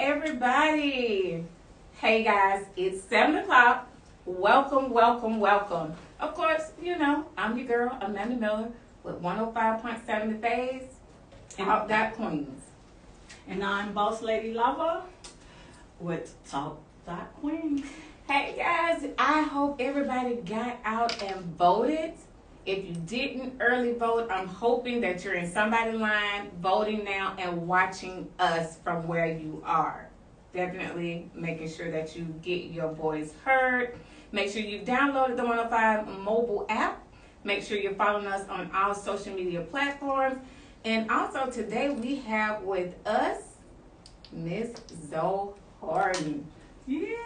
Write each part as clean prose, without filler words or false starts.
everybody. Hey guys, it's 7 o'clock. Welcome, welcome, welcome. Of course, you know, I'm your girl, Amanda Miller, with 105.7 The Phase, Talk That Queens. And I'm Boss Lady Lava with Talk That Queens. Hey guys, I hope everybody got out and voted. If you didn't early vote, I'm hoping that you're in somebody's line voting now and watching us from where you are. Definitely making sure that you get your voice heard. Make sure you've downloaded the 105 mobile app. Make sure you're following us on all social media platforms. And also today we have with us Miss Zoe Harden. Yeah.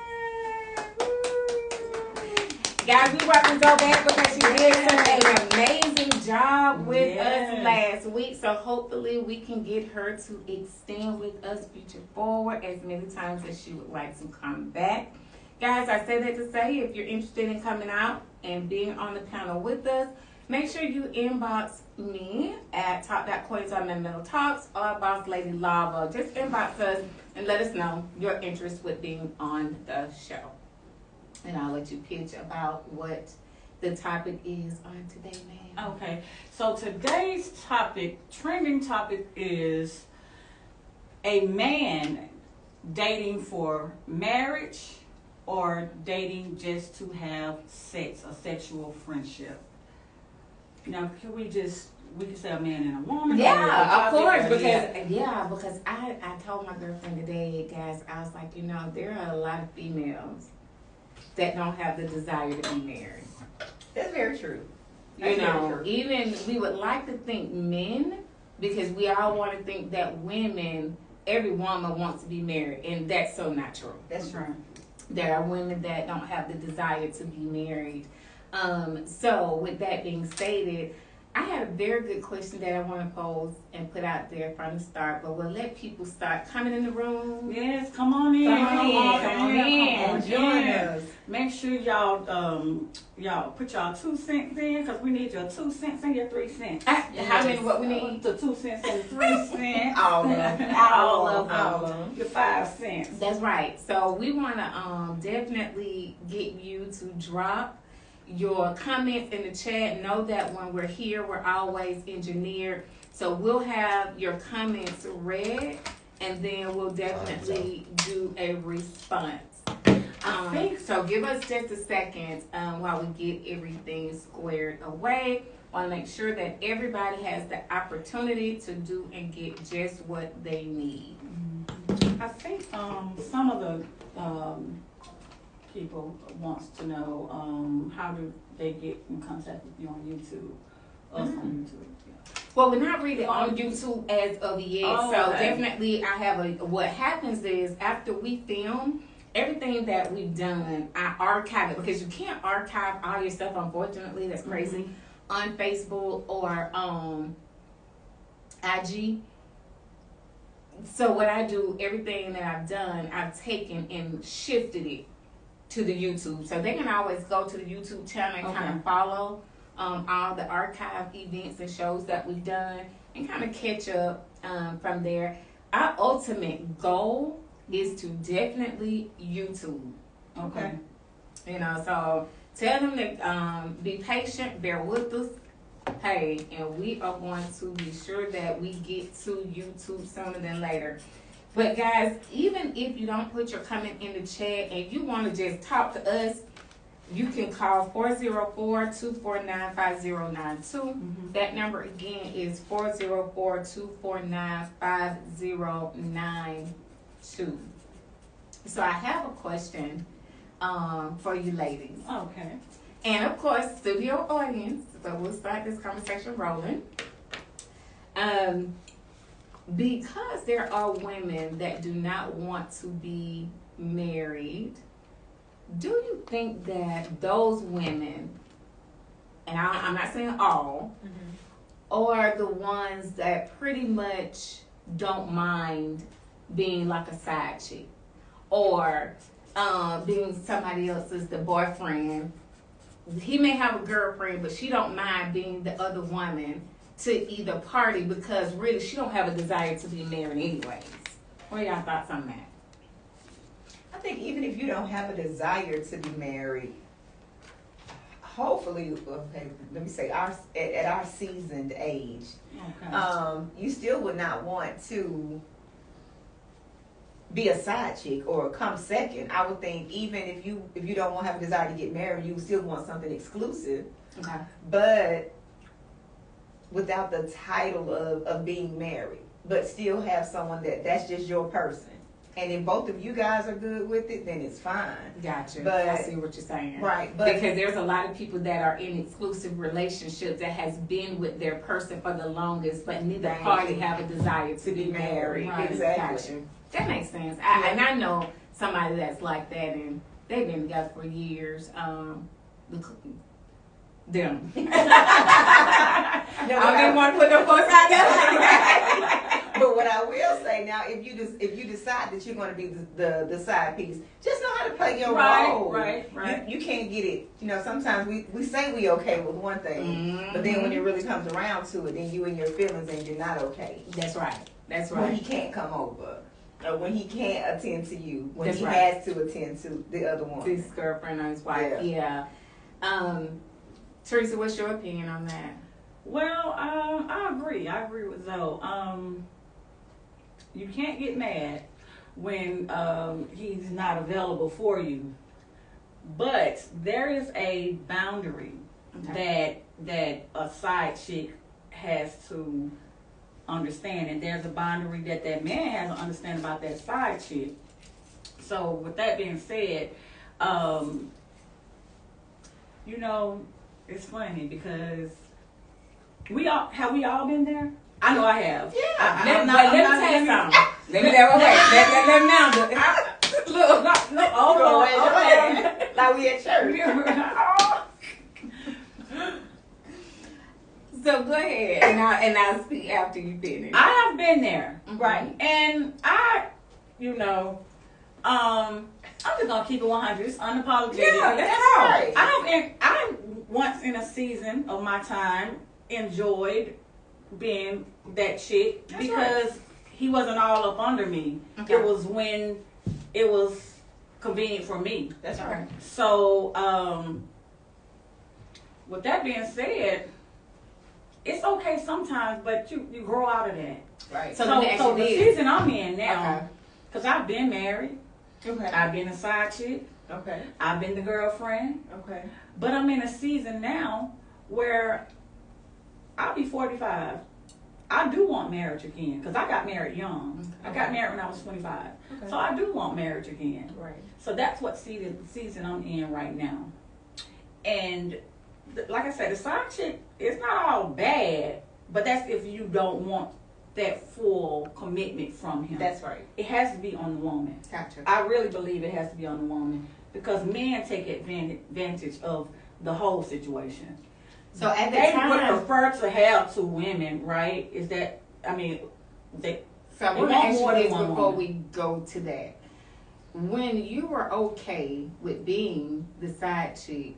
Guys, we welcome Zoe back because she did such an amazing job with us last week. So hopefully we can get her to extend with us future forward as many times as she would like to come back. Guys, I say that to say if you're interested in coming out and being on the panel with us, make sure you inbox me at Talk.Queens or Mental Talks or Boss Lady Lava. Just inbox us and let us know your interest with being on the show. And I'll let you pitch about what the topic is on today, ma'am. Okay, so today's topic, trending topic, is a man dating for marriage or dating just to have sex, a sexual friendship. Now, we can say a man and a woman? Yeah, of course, because I told my girlfriend today, guys, I was like, you know, there are a lot of females that don't have the desire to be married. That's very true. Even we would like to think men, because we all want to think that women, every woman wants to be married, and that's so not true. That's true. There are women that don't have the desire to be married. So with that being stated, I had a very good question that I want to pose and put out there from the start, but we'll let people start coming in the room. Yes, come on in. Come on in. Join us. Make sure y'all put y'all 2 cents in, because we need your 2 cents and your 3 cents. How many? What we need? The 2 cents and the 3 cents. All of them. All of All them. of them. Your 5 cents. That's right. So we want to definitely get you to drop your comments in the chat. Know that when we're here, we're always engineered. So we'll have your comments read, and then we'll definitely do a response. So give us just a second while we get everything squared away. Want to make sure that everybody has the opportunity to do and get just what they need. I think some of the people wants to know how do they get in contact with you on YouTube? Us on YouTube. Yeah. Well, we're not really on YouTube as of yet, so okay. definitely I have what happens is after we film, everything that we've done, I archive it, because you can't archive all your stuff, unfortunately, that's crazy, on Facebook or IG. So what I do, everything that I've done, I've taken and shifted it to the YouTube. So they can always go to the YouTube channel and kind of follow all the archive events and shows that we've done and kind of catch up from there. Our ultimate goal is to definitely YouTube. Okay. You know, so tell them to be patient, bear with us. Hey, and we are going to be sure that we get to YouTube sooner than later. But guys, even if you don't put your comment in the chat and you want to just talk to us, you can call 404-249-5092. That number again is 404-249-5092. So I have a question for you ladies. Okay. And of course, studio audience. So we'll start this conversation rolling. Because there are women that do not want to be married, do you think that those women, and I'm not saying all, are the ones that pretty much don't mind being like a side chick or being somebody else's the boyfriend? He may have a girlfriend, but she don't mind being the other woman to either party because really she don't have a desire to be married anyways. What are y'all thoughts on that? I think even if you don't have a desire to be married, hopefully, okay, let me say, at our seasoned age, Okay. you still would not want to be a side chick or come second. I would think even if you don't want to have a desire to get married, you still want something exclusive, Okay. but without the title of being married, but still have someone that's just your person. And if both of you guys are good with it, then it's fine. Gotcha. But- I see what you're saying. Right, but Because there's a lot of people that are in exclusive relationships that has been with their person for the longest, but neither Thank party you. have a desire to be married. Right, exactly. Gotcha. That makes sense. Yeah. And I know somebody that's like that, and they've been together for years. Them. I didn't want to put no folks out there like that. But what I will say now, if you decide that you're going to be the side piece, just know how to play your role. Right. You can't get it. You know, sometimes we say we okay with one thing, but then when it really comes around to it, then you and your feelings and you're not okay. That's right. That's When he right. can't come over, or when he can't attend to you, when That's he right. has to attend to the other one. His girlfriend or his wife. Yeah. Teresa, what's your opinion on that? Well, I agree. I agree with Zoe. You can't get mad when he's not available for you, but there is a boundary that a side chick has to understand, and there's a boundary that man has to understand about that side chick. So, with that being said, you know, it's funny because we all been there. I know I have. Yeah. Let me tell you something. Let me now. Look. You Oh, gonna raise your okay. hand like we at church. So go ahead, and I'll speak after you finish. I have been there, Mhm. right? And I'm just gonna keep it 100. It's unapologetic. Yeah, that's right. I once in a season of my time enjoyed being that chick That's because he wasn't all up under me. Okay. It was when it was convenient for me. That's right. So, with that being said, it's okay sometimes, but you grow out of that. Right. So let me ask you the this. season I'm in now, Okay. because I've been married, Okay. I've been a side chick, Okay. I've been the girlfriend, Okay. but I'm in a season now where I'll be 45. I do want marriage again because I got married young. I got married when I was 25. Okay. So I do want marriage again. Right. So that's what season I'm in right now. And like I said, the side chick, it's not all bad, but that's if you don't want that full commitment from him. That's right. It has to be on the woman. Gotcha. I really believe it has to be on the woman because men take advantage of the whole situation. So at the They time, would prefer to have two women, right? Is that, I mean, they so I they want to want ask more you than this one before woman. we go to that. When you were okay with being the side chick,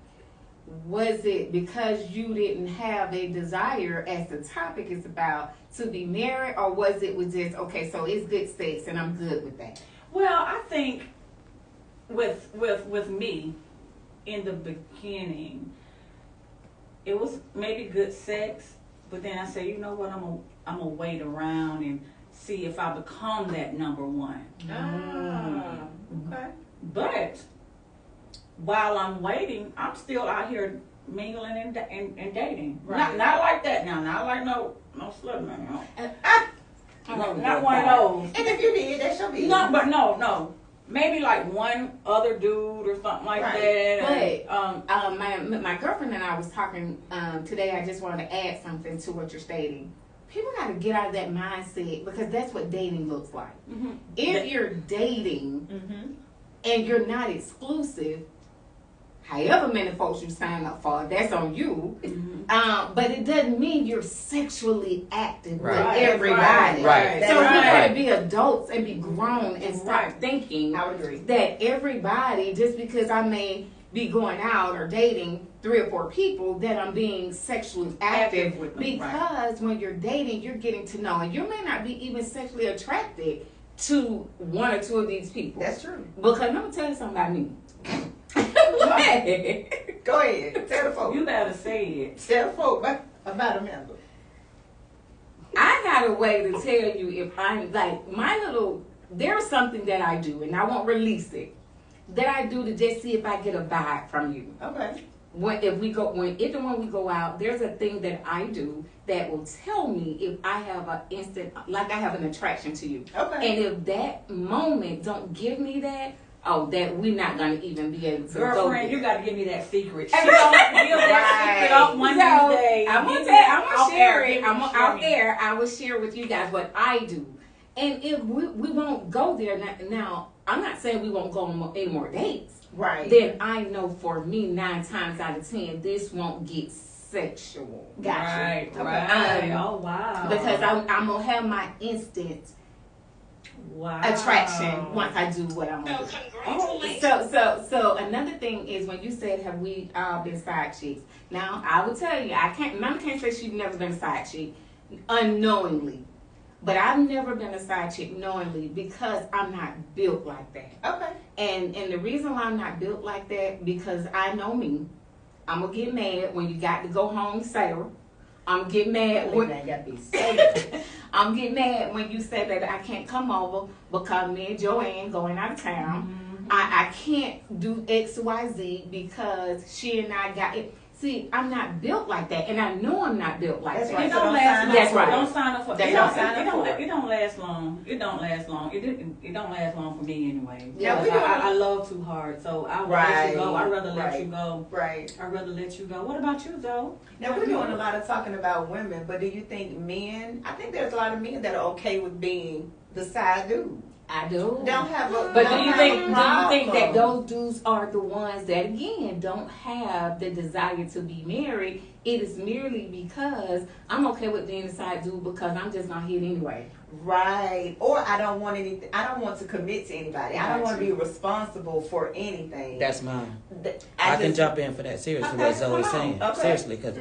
was it because you didn't have a desire, as the topic is about, to be married, or was it with just okay? So it's good sex, and I'm good with that. Well, I think with me in the beginning, it was maybe good sex, but then I said, you know what, I'm gonna wait around and see if I become that number one. Ah. Okay. But while I'm waiting, I'm still out here mingling and dating. Right. Not like that now. Not like no slut man. No, Okay, not one of those. And if you did, that's your business. No, but no. Maybe like one other dude or something like Right. that. But my girlfriend and I was talking today. I just wanted to add something to what you're stating. People got to get out of that mindset because that's what dating looks like. Mhm. If you're dating Mm-hmm. and you're not exclusive, however many folks you sign up for, that's on you. Mhm. But it doesn't mean you're sexually active Right. with everybody. Right. So we Right. gotta be adults and be grown and stop Right. thinking I would agree. that everybody, just because I may be going out or dating 3 or 4 people, that I'm being sexually active with them, because when you're dating, you're getting to know, and you may not be even sexually attracted to one or two of these people. That's true. Because I'm gonna tell you something about me. Go ahead. Tell the folks. You better say it. Tell the folks about Amanda. I got a way to tell you if I'm like there's something that I do, and I won't release it, that I do to just see if I get a vibe from you. Okay. When we go out, there's a thing that I do that will tell me if I have I have an attraction to you. Okay. And if that moment don't give me that, that we're not gonna even be able to go Girlfriend, there. you gotta give me that secret. She gonna give that secret up one So, day. I'm gonna share it. I'm out there. I will share with you guys what I do. And if we won't go there now, I'm not saying we won't go on any more dates. Right. Then I know for me 9 times out of 10 this won't get sexual. Right, Okay. right. Oh, wow. Because I'm gonna have my instant attraction once I do what I'm gonna do. So another thing is when you said have we all been side chicks? Now I will tell you Mama can't say she's never been a side chick unknowingly. But I've never been a side chick knowingly because I'm not built like that. Okay. And the reason why I'm not built like that, because I know me. I'm going to get mad when you got to go home, Sarah. I'm going to get mad when... I'm getting mad when you say that I can't come over because me and Joanne going out of town. Mm-hmm. I can't do X, Y, Z because she and I got it. See, I'm not built like that, and I know I'm not built like that. It don't last long. That's right. Don't sign up for it. It don't last long. It don't last long. It don't last long for me anyway. Yeah, I love too hard, so I will let you go. I'd rather let you go. Right. I'd rather let you go. What about you, Joe? Now we're doing a lot of talking about women, but do you think men? I think there's a lot of men that are okay with being the side dude. I do. Don't have a. But do you think that those dudes are the ones that again don't have the desire to be married? It is merely because I'm okay with being the side dude because I'm just gonna hit anyway. Right. Or I don't want anything. I don't want to commit to anybody. I don't want to be responsible for anything. That's mine. I can jump in for that. Seriously, what Zoe's saying. Okay. Seriously, because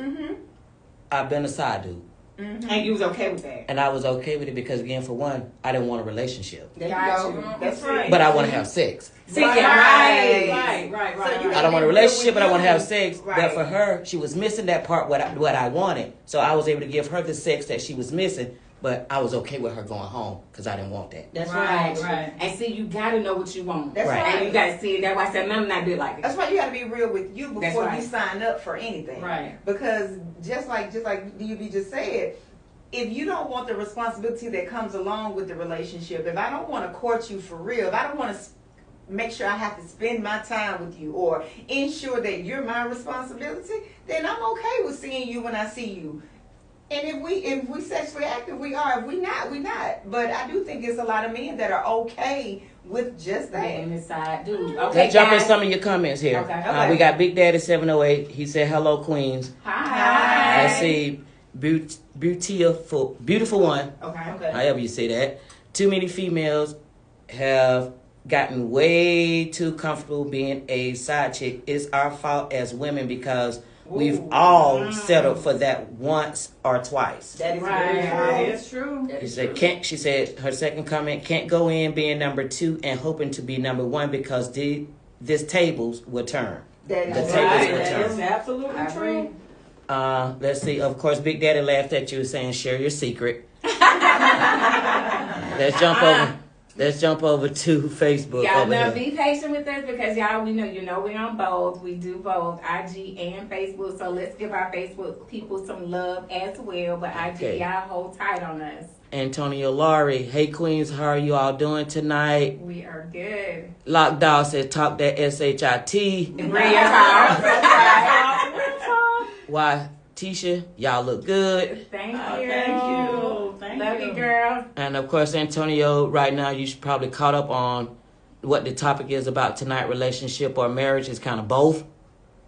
I've been a side dude. Mm-hmm. And you was okay with that. And I was okay with it because, again, for one, I didn't want a relationship. There you go. That's right. But I want to have sex. Right. So I don't want a relationship, but I want to have sex. Right. But for her, she was missing that part, what I wanted. So I was able to give her the sex that she was missing. But I was okay with her going home because I didn't want that. That's right. And see, you got to know what you want. That's right. And you got to see it. That's why I said, I'm not built like it. That's why you got to be real with you before right. you sign up for anything. Right. Because just like DB just said, if you don't want the responsibility that comes along with the relationship, if I don't want to court you for real, if I don't want to make sure I have to spend my time with you or ensure that you're my responsibility, then I'm okay with seeing you when I see you. And if we sexually active, we are. If we not, we not. But I do think it's a lot of men that are okay with just that. Being the side dude. Okay, Let's jump in guys. some of your comments here. Okay. We got Big Daddy 708. He said, "Hello, Queens." Hi. Let's see, beautiful one. Okay. However you say that. Too many females have gotten way too comfortable being a side chick. It's our fault as women because we've all settled for that once or twice. That is That is true. She said her second comment, can't go in being number 2 and hoping to be number 1 because this tables will turn. That is The right. tables will That turn. is absolutely true. Let's see. Of course, Big Daddy laughed at you saying, "Share your secret." Let's jump over to Facebook. Y'all over know, here. be patient with us because y'all, we're on both. We do both IG and Facebook. So let's give our Facebook people some love as well. But Okay. IG, y'all hold tight on us. Antonio Laurie, hey Queens, how are you all doing tonight? We are good. Lockdown said, "Talk that SHIT." Real talk. Why, Tisha, y'all look good. Thank you. Thank you. Love you, girl. And of course, Antonio, right now you should probably caught up on what the topic is about tonight, relationship or marriage. It's kind of both.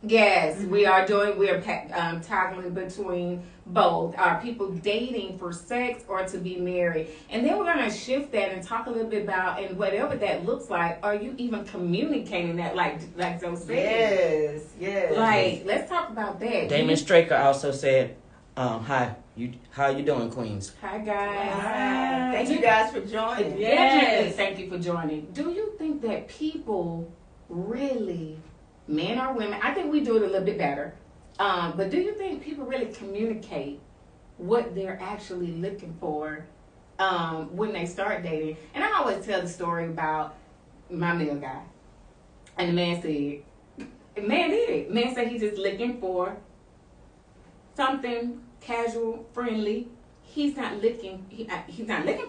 Yes, we are toggling between both. Are people dating for sex or to be married? And then we're going to shift that and talk a little bit about, and whatever that looks like, are you even communicating that like Joe said? Yes. Like, let's talk about that. Damon Straker also said, How you doing, Queens? Hi guys. Thank you guys for joining. Definitely thank you for joining. Do you think that people really, men or women, I think we do it a little bit better, but do you think people really communicate what they're actually looking for when they start dating? And I always tell the story about my male guy. And the man said, man said he's just looking for something casual, friendly. He's not looking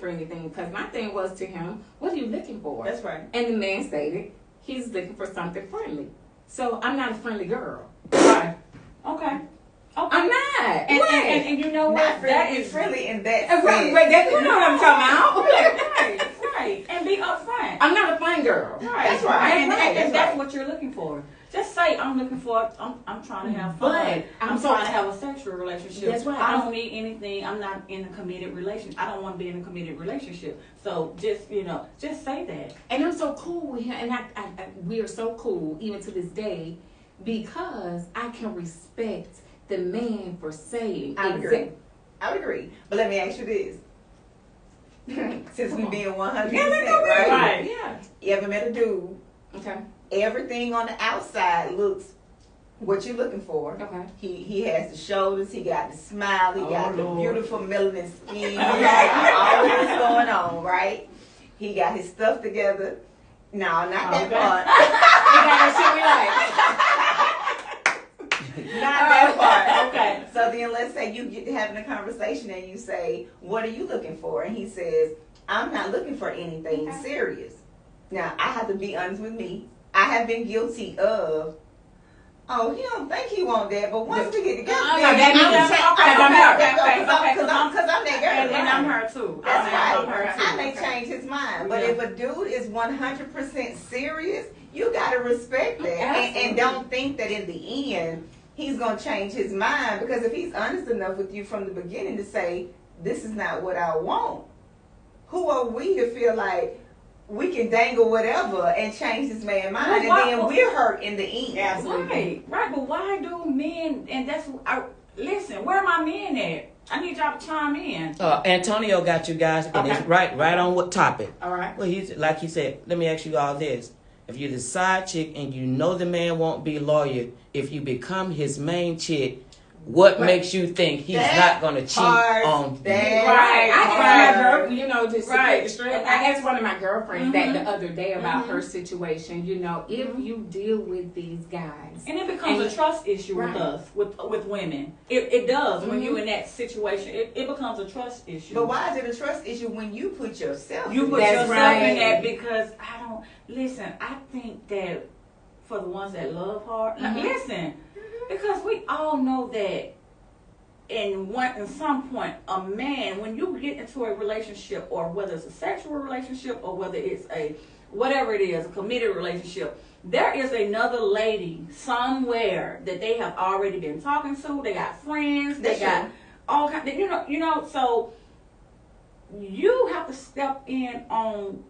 for anything, because my thing was to him, what are you looking for? That's right. And the man stated he's looking for something friendly. So I'm not a friendly girl. Right. Okay. I'm not. And you know what? Not friendly in that Right, sense. you know what I'm talking about. Right. And be upfront. I'm not a fun girl. Right. That's right. And that's what you're looking for. Just say, I'm looking for, I'm trying to have fun. But I'm trying to have a sexual relationship. That's right. I don't need anything. I'm not in a committed relationship. I don't want to be in a committed relationship. So just say that. And I'm so cool with him, and we are so cool even to this day, because I can respect the man for saying. I would agree. But let me ask you this. Since we being 100%, right? Right. Yeah. You ever met a dude? Okay. Everything on the outside looks what you're looking for. Okay. He has the shoulders, he got the smile, he got the Lord. beautiful melanin skin, he got all of this going on, right? He got his stuff together. No, not that part. He got that shit we like. Not that part. Okay. So then let's say you get to having a conversation and you say, what are you looking for? And he says, I'm not looking for anything serious. Now, I have to be honest with me. I have been guilty of, he don't think he want that, but once we get together, because I'm that girl. And I'm her too. That's I'm her right. too. I may change his mind, but if a dude is 100% serious, you gotta respect that, and don't think that in the end he's gonna change his mind, because if he's honest enough with you from the beginning to say, this is not what I want, who are we to feel like we can dangle whatever and change this man's mind, and then we're hurt in the end? Absolutely. Right, but why do men, and listen, where are my men at? I need y'all to chime in. Antonio got you guys, and it's right on what topic. All right. Well, he's like he said. Let me ask you all this: if you're the side chick and you know the man won't be loyal, if you become his main chick, what makes you think he's not going to cheat on you? Right. I asked my girl, just to Right. get straight. I asked one of my girlfriends that the other day about her situation. If you deal with these guys, And it becomes a trust issue with us, with women. It does when you're in that situation. It becomes a trust issue. But why is it a trust issue when you put yourself? You in put that? yourself right. in that, because I think that for the ones that love hard, because we all know that in some point, a man, when you get into a relationship, or whether it's a sexual relationship or whether it's whatever it is, a committed relationship, there is another lady somewhere that they have already been talking to. They got friends. They got all kinds. So you have to step in on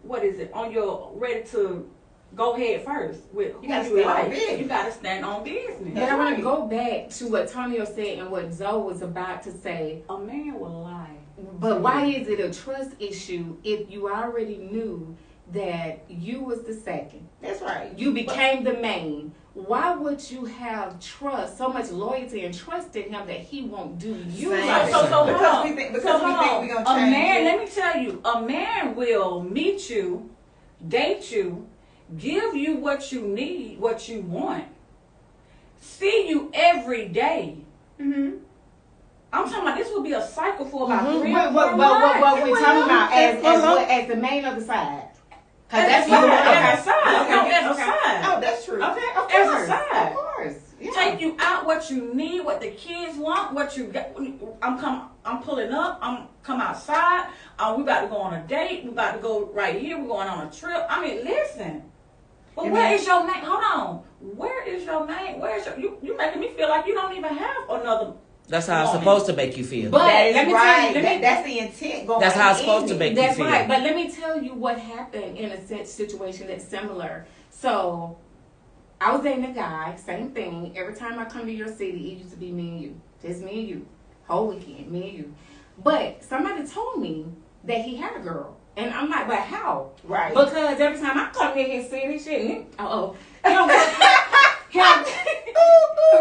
on your ready to go ahead first with who you like. You got to stand on business. But I want to go back to what Tonio said and what Zoe was about to say. A man will lie. But why is it a trust issue if you already knew that you was the second? That's right. You became the main. Why would you have trust, so much loyalty and trust in him that he won't do you like So because we think we're gonna change a man, it. let me tell you, a man will meet you, date you, give you what you need, what you want, see you every day. I'm talking about this will be a cycle for about 3 or 4 months. What we're talking about as the main of the side. That's what as a side. Oh, that's true. Okay, of As a course. side. Of course. Yeah. Take you out what you need, what the kids want, what you got. I'm pulling up. I'm come outside. We about to go on a date. We about to go right here. We're going on a trip. I mean, listen. But where is your man? Hold on. Where is your man? You making me feel like you don't even have another. That's how it's supposed to make you feel. But let me right. tell you, That's the intent going. That's how it's supposed to make you that's feel. right. But let me tell you what happened in a situation that's similar. So I was dating a guy, same thing. Every time I come to your city, it used to be me and you. Just me and you. whole weekend, me and you. But somebody told me that he had a girl. And I'm like, but how? Right. Because every time I come in here seeing this shit, and he don't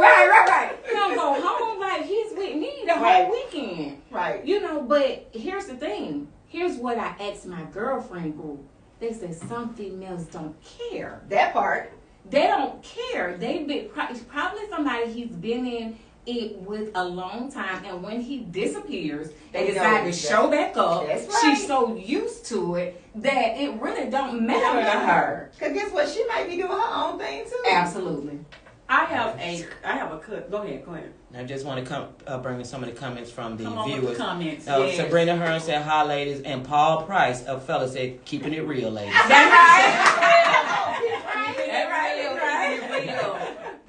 right. He don't go home like he's with me the whole weekend. Right. You know, but here's the thing. Here's what I asked my girlfriend group. They said some females don't care. That part. They don't care. They've been probably somebody he's been in it with a long time, and when he disappears, they decide to show back up. That's right. She's so used to it that it really don't matter to her. Because guess what? She might be doing her own thing too. Absolutely. I have a cut. Go ahead. I just want to bring in some of the comments from the Come on with viewers. the comments. Yes. Sabrina Hearn said, "Hi, ladies," and Paul Price, a fella, said, "Keeping it real, ladies." That's right.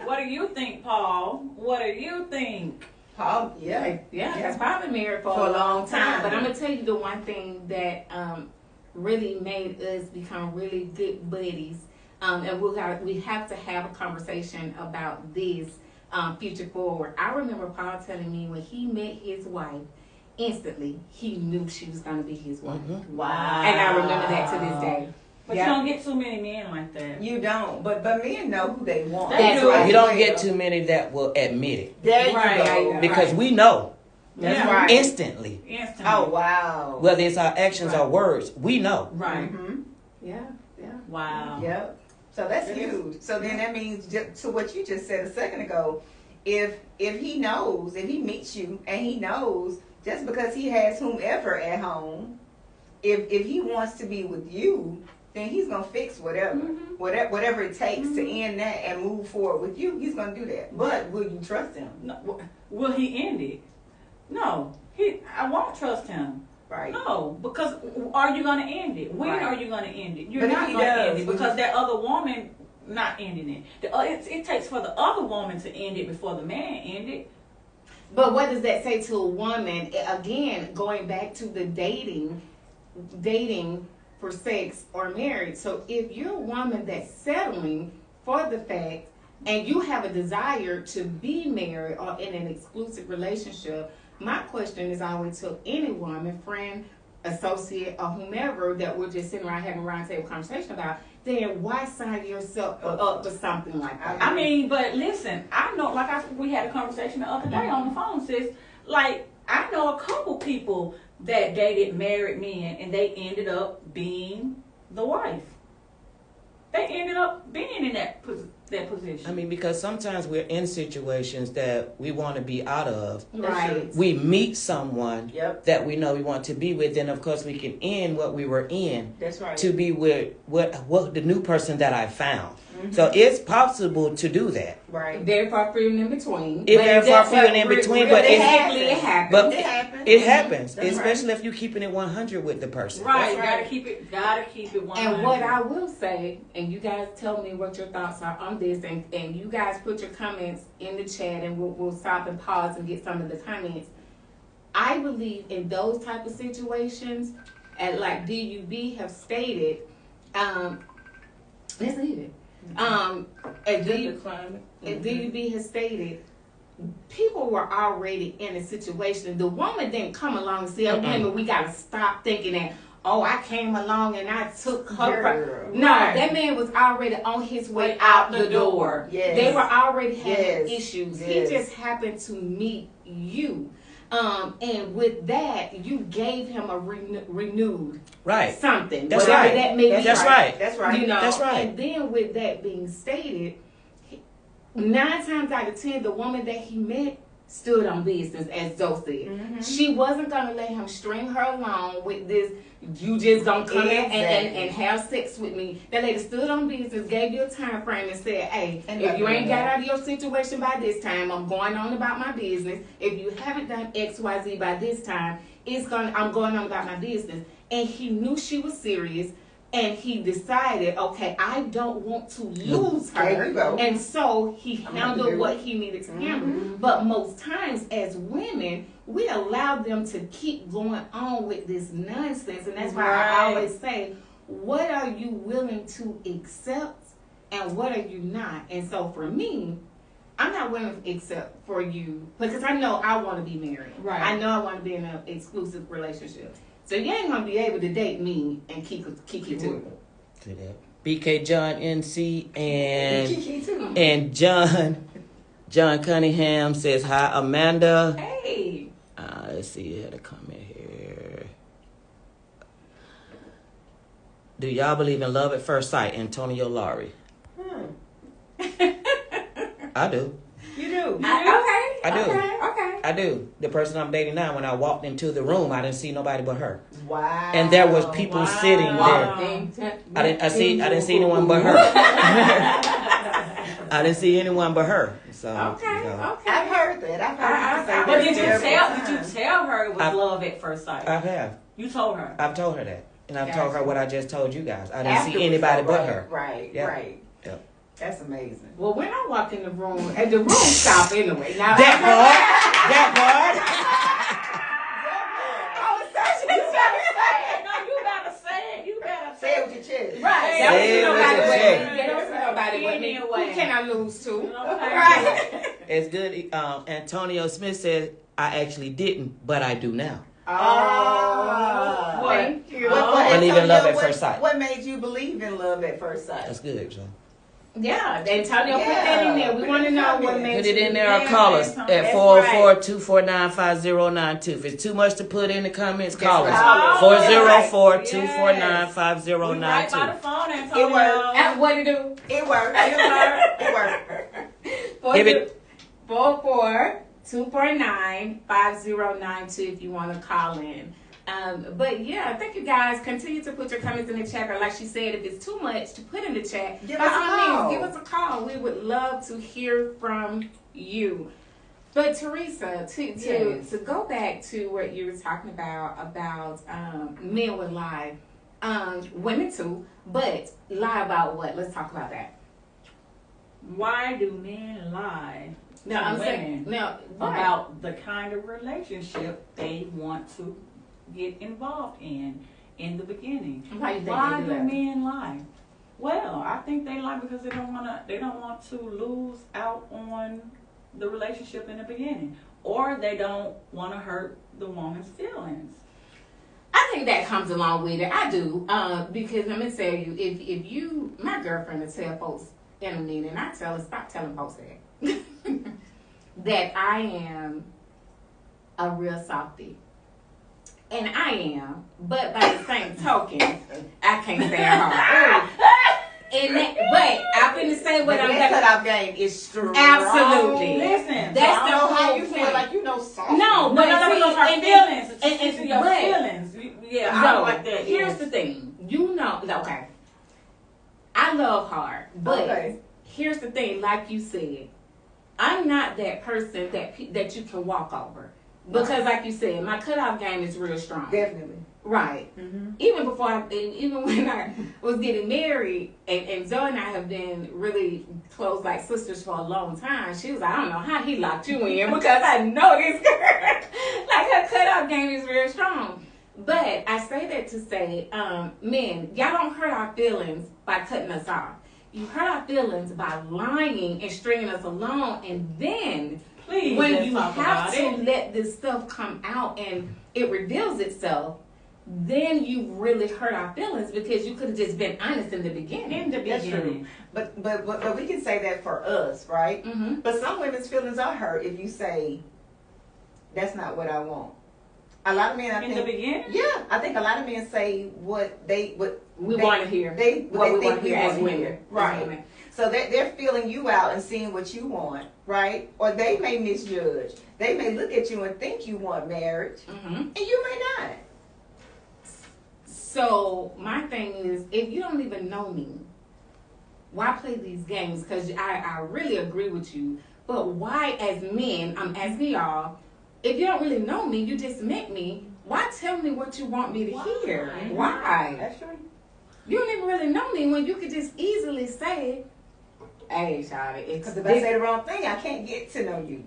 What do you think, Paul? What do you think? Paul, Yeah, he's probably married for a long time. But I'm gonna tell you the one thing that really made us become really good buddies, and we have to have a conversation about this future forward. I remember Paul telling me when he met his wife, instantly he knew she was gonna be his wife. Mm-hmm. Wow. And I remember that to this day. But you don't get too many men like that. You don't, but men know who they want. That's right. You don't get too many that will admit it. There you Right. go. Because we know That's Yeah. right. instantly, Instantly. Oh wow. whether it's our actions or words, we know. Right. Mm-hmm. Yeah. Wow. Yep. So that's huge. So then that means, just to what you just said a second ago, if he knows, if he meets you and he knows, just because he has whomever at home, if he wants to be with you, then he's gonna fix whatever, whatever it takes to end that and move forward with you. He's gonna do that. But will you trust him? No, will he end it? No. I won't trust him. Right. No, because are you going to end it? When Right. are you going to end it? You're But if not he going to end does, it will because you- that other woman not ending it. It takes for the other woman to end it before the man end it. But what does that say to a woman? Again, going back to the dating for sex or marriage. So if you're a woman that's settling for the fact and you have a desire to be married or in an exclusive relationship, my question is always to any woman, friend, associate, or whomever that we're just sitting around having a round table conversation about, then why sign yourself up for something like that? I mean, but listen, I know, we had a conversation the other day on the phone, sis. Like, I know a couple people that dated married men and they ended up being the wife. They ended up being in that position. I mean, because sometimes we're in situations that we want to be out of. Right. We meet someone Yep. that we know we want to be with, then of course we can end what we were in That's right. to be with what the new person that I found. Mm-hmm. So it's possible to do that. Very Very far few and in between. If But they're far few and in re- between, but realistically, it happens. But It happens. it happens, That's especially if you're keeping it 100 with the person. Right, That's right. gotta keep it 100. And what I will say, and you guys tell me what your thoughts are on this, and you guys put your comments in the chat, and we'll stop and pause and get some of the comments. I believe in those type of situations, and like DUB have stated, let's leave it. As DUB has stated, people were already in a situation. The woman didn't come along and say, "Oh, women, we gotta stop thinking that." Oh, I came along and I took her. Girl. No, Right. that man was already on his way out the door. Yes. They were already having Yes. issues. Yes. He just happened to meet you. And with that, you gave him a renewed Right. something. That's whatever right. that may be. That's right. That's right. You know, That's right. And then with that being stated, 9 times out of 10, the woman that he met stood on business, as Zoe said. Mm-hmm. She wasn't gonna let him string her along with this. You just gonna come in and have sex with me. That lady stood on business, gave you a time frame, and said, "Hey, And if you ain't that. got out of your situation by this time, I'm going on about my business. If you haven't done X, Y, Z by this time, I'm going on about my business." And he knew she was serious. And he decided, okay, I don't want to lose her. There you go. And so he I'm gonna handled do what it. he needed to handle. But most times as women, we allow them to keep going on with this nonsense. And that's why Right. I always say, what are you willing to accept and what are you not? And so for me, I'm not willing to accept for you because I know I want to be married. Right. I know I want to be in an exclusive relationship. So you ain't gonna be able to date me and Kiki too. See that? BK John NC Kiki too. and John Cunningham says hi, Amanda. Hey. Let's see, I had a comment here. Do y'all believe in love at first sight? Antonio Laurie. I do. You do. I I do. Okay. I do. The person I'm dating now, when I walked into the room, I didn't see nobody but her. Wow. And there was people sitting there. I didn't see anyone but her. I didn't see anyone but her. So Okay. I've heard that. I've heard you say But that did you several tell her it was I- love at first sight? I have. You told her. I've told her that. And I've told her Gotcha. what I just told you guys. I didn't see Afterwards, anybody though, but right, her. Right, Yep. right. Yep. That's amazing. Well, when I walk in the room, and the room stop anyway. Now That part. No, you gotta say it. You gotta Say it with your chest. Right. Say That it was with nobody your with chest. me. They don't see nobody with me. Anyway. Who can I lose to? Okay. Right. It's good. Antonio Smith said, I actually didn't, but I do now. Oh. Thank you. Believe in love at first sight. What made you believe in love at first sight? That's good, so. Yeah, Antonio put that in there. We Put want it to in know comments. what made Put it you in there or believe call in us Antonio. at That's 404-249-5092. If it's too much to put in the comments, call That's us. right. 404-249-5092. We right by the phone, It Antonio. worked. right. What to do? It worked. It worked. Give it- 44249-5092 if you want to call in. But yeah, thank you guys. Continue to put your comments in the chat. Or like she said, if it's too much to put in the chat, Give by us a all call. means, give us a call. We would love to hear from you. But Teresa, Yes. to go back to what you were talking about men would lie, women too, but lie about what? Let's talk about that. Why do men lie No, to I'm women saying no about the kind of relationship they want to get involved in the beginning? Why you think Why they do do that? men lie? Well, I think they lie because they don't want to lose out on the relationship in the beginning, or they don't want to hurt the woman's feelings. I think that comes along with it. I do, because let me tell you, if you, my girlfriend will tell folks in a meeting, I tell her stop telling folks that that I am a real softie. And I am, but by the same token, I can't stand hard. And that, but I'm finna say what I'm That gonna. cutoff game is strong. Absolutely. Listen, I That's don't the know how whole you feel point. like you know soft. No, but but no, see, because her and- feelings, and- it's your but- feelings. Yeah, I No, don't like that. here's the thing. You know, okay. I love hard, but Okay. here's the thing. Like you said, I'm not that person that you can walk over because, like you said, my cutoff game is real strong. Definitely. Right. Mm-hmm. Even even when I was getting married, and Zoe and I have been really close, like sisters, for a long time. She was like, I don't know how he locked you in because I know this girl. Like her cutoff game is real strong. But I say that to say, men, y'all don't hurt our feelings by cutting us off. You hurt our feelings by lying and stringing us along, and then Please, when let's you talk have about to it. let this stuff come out and it reveals itself, then you really hurt our feelings because you could have just been honest in the beginning. In the That's beginning. true. But we can say that for us, right? Mm-hmm. But some women's feelings are hurt if you say, that's not what I want. A lot of men, I In think. the beginning? Yeah, I think a lot of men say what We they- want to hear they what we think want to hear as wanna women. hear. Right. So they're feeling you out and seeing what you want, right? Or they may misjudge. They may look at you and think you want marriage, Mm-hmm. and you may not. So my thing is, if you don't even know me, why play these games? Because I really agree with you. But why, as men, I'm asking y'all, if you don't really know me, you just met me, why tell me what you want me to hear? Why? That's true. You don't even really know me when you could just easily say, Hey, Shawty, it's Because if I say the wrong thing, I can't get to know you.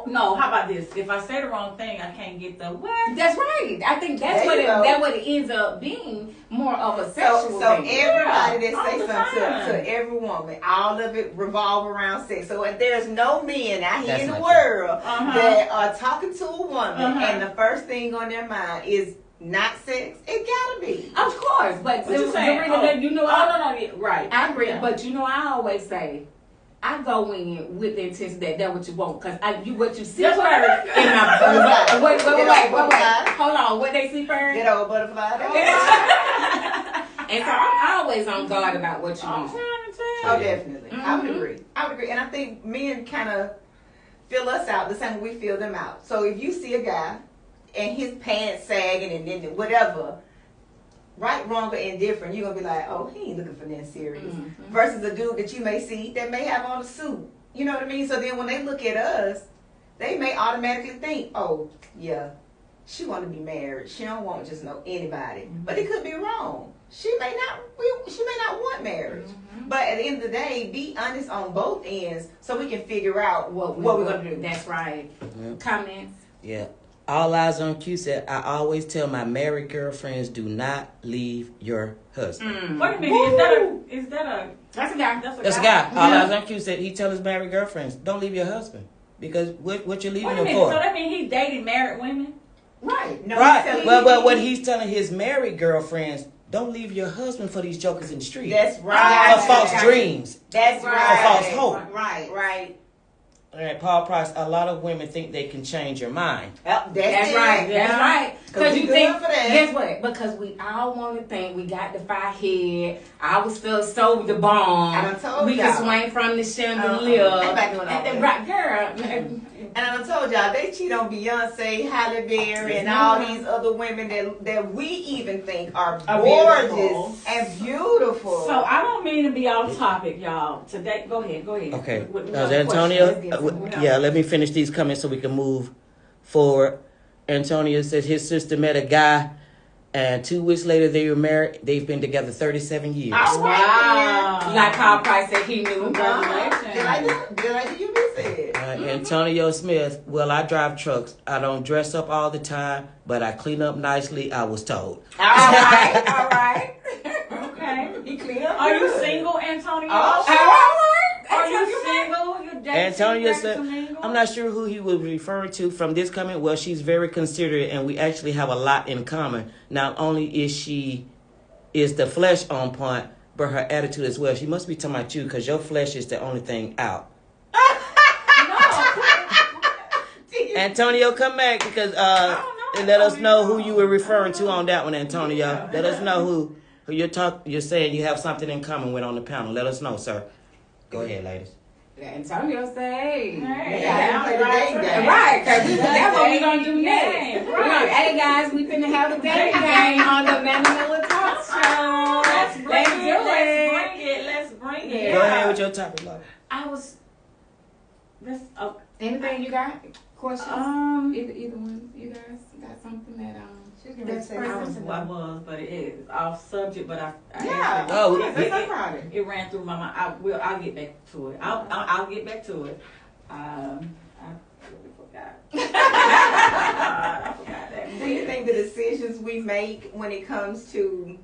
No, how about this? If I say the wrong thing, I can't get the what? That's right. I think that's There what you go. that's what it ends up being, more of a So sexual thing. everybody Yeah, that all say the something time. to every woman, all of it revolve around sex. So if there's no men out here That's in the not world Uh-huh. that are talking to a woman Uh-huh. and the first thing on their mind is not sex, it gotta be. Of course, but What you saying? Zarina, you know, no, yeah, right. I agree, Yeah. but you know, I always say, I go in with the intention that that's what you want, because what you see That's first right. in my wait, Butterfly. hold on, what they see first? Get over butterfly. And so I'm always on guard about what you I'm want. trying to Oh, tell you. definitely. I would Mhm. agree. I would agree. And I think men kind of fill us out the same way we fill them out. So if you see a guy and his pants sagging and then whatever, right, wrong, or indifferent, you're going to be like, oh, he ain't looking for nothing serious. Mhm. Versus a dude that you may see that may have on a suit. You know what I mean? So then when they look at us, they may automatically think, oh, yeah, she want to be married. She don't want just know anybody. But it could be wrong. She may not want marriage. But at the end of the day, be honest on both ends so we can figure out what we're going to do. That's right. Mhm. Comments. Yeah. All eyes on Q said, I always tell my married girlfriends, do not leave your husband. Wait a minute, is that a That's a guy. That's a guy. All eyes on Q said, he tell his married girlfriends, don't leave your husband. Because what you leaving Wait a him minute, for? so that means he dated married women? Right. No, Right. he's telling Well, you- what he's telling his married girlfriends, don't leave your husband for these jokers in the street. That's right. For false dreams. That's Right. right. For false hope. Right. Right. All right, Paul Price, a lot of women think they can change your mind. Yep, That's it. right. That's Yeah. right. 'Cause Because we you good think, for that. guess what? Because we all want to think we got the fire head. I was still sold the bomb. I done told we y'all. can swing from the chandelier. Everybody doing all And then, that. right, girl. And I done told y'all, they cheat on Beyonce, Halle Berry, and all these other women that we even think are Are gorgeous beautiful. and beautiful. So I don't mean to be off topic, y'all. Today, go ahead. Okay. What Now, other Antonio, questions? Let's get some. yeah, let me finish these comments so we can move forward. Antonio says his sister met a guy, and 2 weeks later they were married. They've been together 37 years. All right, Wow. Like Carl Price said he knew. Congratulations. Did I do you just said? Antonio Smith, well, I drive trucks. I don't dress up all the time, but I clean up nicely, I was told. All right, all right. Okay. He clean up. Are you single, Antonio? Oh, All right. Are you single? You dating Antonio single, said, single? I'm not sure who he was referring to from this comment. Well, she's very considerate, and we actually have a lot in common. Not only is the flesh on point, but her attitude as well. She must be talking about you, because your flesh is the only thing out. Antonio, come back, because and let us know who you were referring to on that one, Antonio. Let us know who you're saying you have something in common with on the panel. Let us know, sir. Go ahead, ladies. Antonio say, Hey, Yeah, play the dating game. right, because that's what we're going to do Dating next. game, We're gonna, hey guys, we finna have a dating game on the Manila Talk Show. Let's bring Let's it. do Let's it. bring it. Let's bring it. Go ahead with your topic, love. I was. Anything you got? Questions? Um. Either one, you guys got something that That's I was, but it is off subject. But I Yeah. actually- Oh, That's no problem. it ran through my mind. I'll get back to it. I'll get back to it. I really forgot. I forgot that. Do you think the decisions we make when it comes to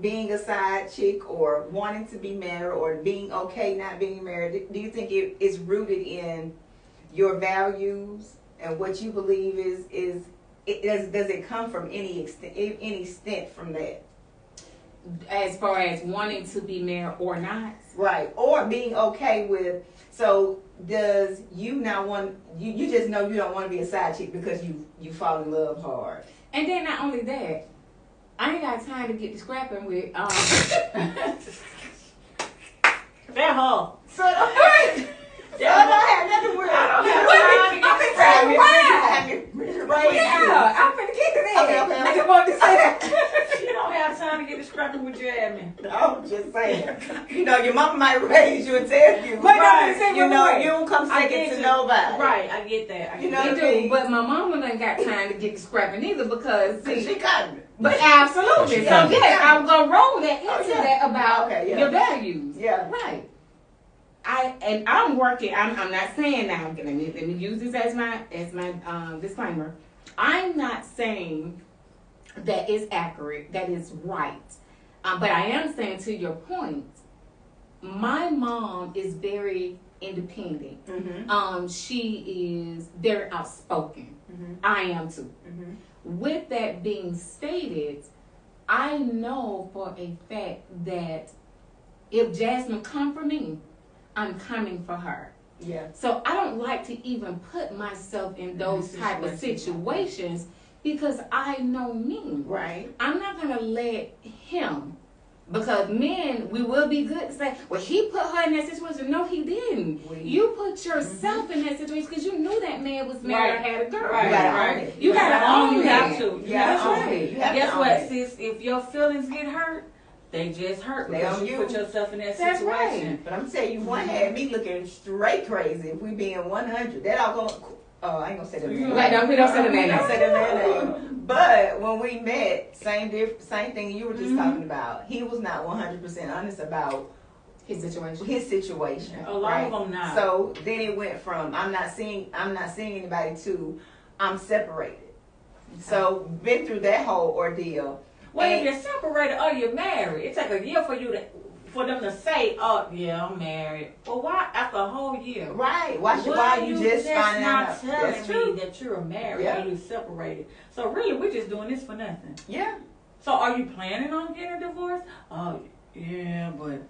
being a side chick or wanting to be married or being okay not being married, do you think it is rooted in your values and what you believe does it come from any extent from that? as far as wanting to be married or not? Right. Or being okay with, so does you not want, you just know you don't want to be a side chick because you fall in love hard. And then not only that, I ain't got time to get to scrapping with That hoe. So don't have nothing worry about. yeah, I'm finna get to that. Okay, okay. I just wanted to say that. You don't have time to get scrapping with your admin. I'm just saying. You know, your mama might raise you and tell you. But Right. You know, you don't come I second get to you. nobody. Right, I get that. You know They what I do, mean? but my mama done got time to get to scrapping either because See, see, she got me. but absolutely. She So got me. yes, I'm gonna roll that into Oh, yeah. that about Okay, yeah. your values. Yeah. Right. I'm working. I'm not saying now. Let me use this as my disclaimer. I'm not saying that is accurate, that is right, but I am saying, to your point, my mom is very independent. Mm-hmm. She is very outspoken. Mm-hmm. I am too. Mm-hmm. With that being stated, I know for a fact that if Jasmine come for me, I'm coming for her. Yeah. So I don't like to even put myself in those type of situations because I know me. Right. I'm not gonna let him, because men, we will be good to say, well, he put her in that situation. No, he didn't. You put yourself in that situation because you knew that man was married or had a girl. Right. You gotta own it. You gotta own You it. have to. That's right. You have Guess to what, own it. sis? If your feelings get hurt, they just hurt They because own you you. put yourself in that That's situation. right. But I'm telling you, one had me looking straight crazy. If we being 100, that all going. Oh, I ain't gonna say the man. Like, we don't say the man I name. don't say the man name. But when we met, same thing you were just talking about. He was not 100% honest about His situation. his situation. A lot of them not. So then it went from I'm not seeing anybody to I'm separated. So been through that whole ordeal. Well, if And- you're separated or you're married, it takes a year for them to say, "Oh, yeah, I'm married." Well, why after a whole year? Right. Why you just finding not out? telling That's true. me that you're married Yeah. and you're separated? So really, we're just doing this for nothing. Yeah. So are you planning on getting a divorce? Oh, yeah, but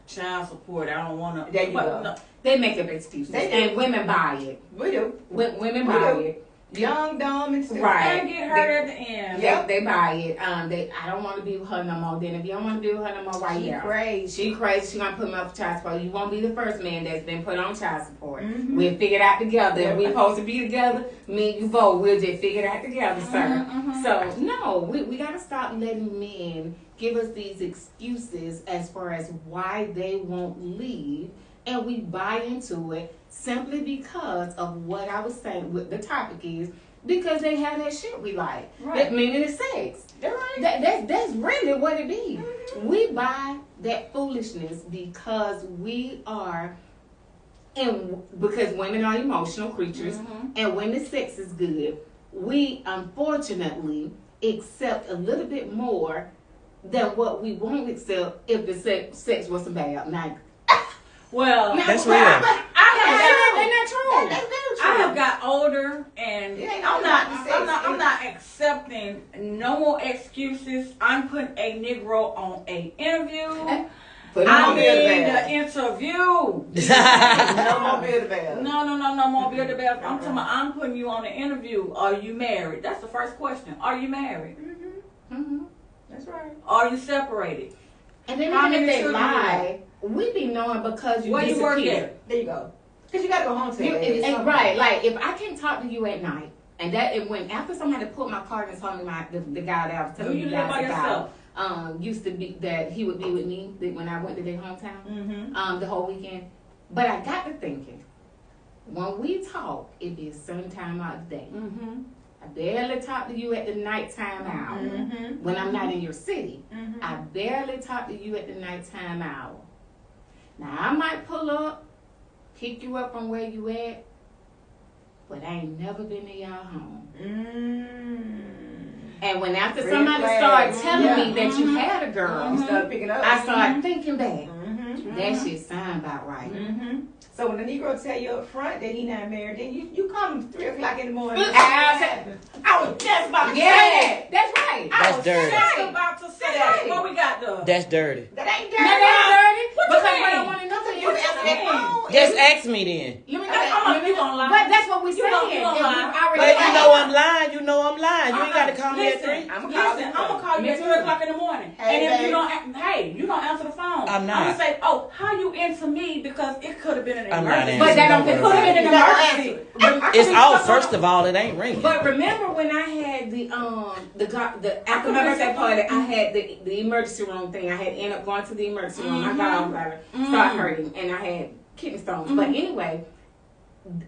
child support. I don't want to. There you go. No, They make up excuses. They do. And women buy it. We do. Women We buy do. it. Young, dumb, and stupid. Right. and get hurt at the end. Yep. They buy it. I don't want to be with her no more. Then if you don't want to be with her no more, why She you? crazy. She crazy. She gonna put me up for child support. You won't be the first man that's been put on child support. Mhm. We'll figure it out together. If we supposed to be together, me and you both, we'll just figure it out together, sir. So no, we gotta stop letting men give us these excuses as far as why they won't leave, and we buy into it simply because of what I was saying. What the topic is. Because they have that shit we like. Right. That meaning it's sex. They're right. That's really what it be. We buy that foolishness because we are, and because women are emotional creatures, and when the sex is good, we unfortunately accept a little bit more than what we won't accept if the sex wasn't bad. Now, Well, That's real. Ain't that true? That's very true. I have got older, and It ain't I'm all not. about the sex. I'm not accepting no more excuses. I'm putting a Negro on a interview. Put it I on need there. the interview. No more build bells. No more build the bell. I'm talking about, I'm putting you on the interview. Are you married? That's the first question. Are you married? Mhm. That's right. Are you separated? And then How even if many they children lie, we be knowing because you Where you work disappeared. at? There you go. Because you got to go home to You, that. and right, like if I can't talk to you at night, and that it when after somebody put my card and told me the guy that I was telling Do you you live guys by about, yourself? used to be that he would be with me when I went to their hometown, Mm-hmm. the whole weekend. But I got to thinking, when we talk, it be a certain time out of the day. Mm-hmm. I barely talk to you at the nighttime hour when I'm not in your city. I barely talk to you at the nighttime hour. Now I might pull up, pick you up from where you at, but I ain't never been to y'all home. And when after Red somebody flag. started telling Yeah. me that you had a girl, You start picking up. I started thinking back. Mm-hmm. That shit sound about right. Mm-hmm. So when the Negro tell you up front that he not married, then you call him 3 o'clock in the morning. I was just about to say Yeah, that's right. That's I was dirty. just about to say that. What we got though? That's dirty. that. That ain't That ain't dirty. dirty. What you Because what mean? I want to know is You answer that phone. Just ask me then. Let me You gonna lie. But that's what we You saying. gonna- you gonna If lie. you already But you lied. know I'm lying. You know I'm lying. You ain't got to call me at Listen, 3. I'ma call you. I'm gonna call you Me at too. 3 o'clock in the morning. Hey, and if babe. you don't, you don't answer the phone. I'm not. I'm gonna say, oh, how you into me because it could have been an I'm not emergency. But that don't answering. it could have been an You gotta emergency. It's off. First of all, it ain't ringing. But remember when I had the after my birthday party, I had the emergency room thing. I had ended up going to the emergency room. I got off of it, started hurting, and I had kidney stones. But anyway,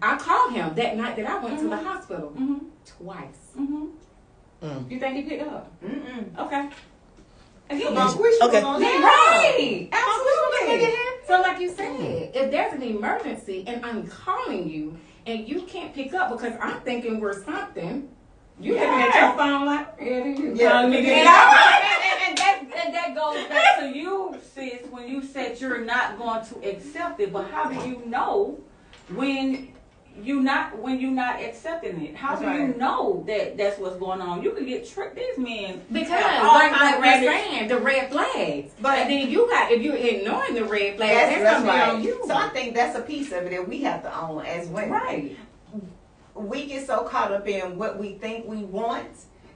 I called him that night that I went to the hospital twice. You think he picked up? Okay. Come on, wish you Okay. was on Yeah, that. right. Absolutely. So like you said, an emergency and I'm calling you and you can't pick up because I'm thinking we're something. You looking at your phone like, Yeah. And that goes back to you, sis, when you said you're not going to accept it. But how do you know when you're not accepting it? How do you know that that's what's going on? You can get tricked. These men because like we're saying, the red flags. But and then if you're ignoring the red flags, that's that's gonna be right. on you. So I think that's a piece of it that we have to own as women. Right. We get so caught up in what we think we want,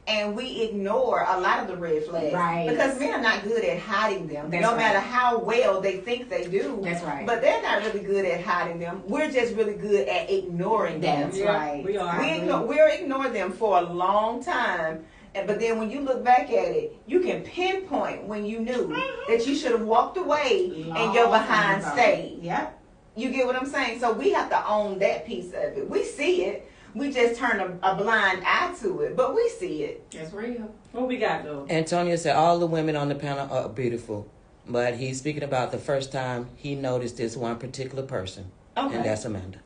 and we ignore a lot of the red flags. Right. Because men are not good at hiding them, That's no right. matter how well they think they do. That's right. But they're not really good at hiding them. We're just really good at ignoring them. That's right. We are. We're ignoring them for a long time. But then when you look back at it, you can pinpoint when you knew that you should have walked away and your behind stayed. Yep. You get what I'm saying? So we have to own that piece of it. We see it. We just turn a blind eye to it. But we see it. That's real. What we got though? Antonio said all the women on the panel are beautiful, but he's speaking about the first time he noticed this one particular person, and that's Amanda.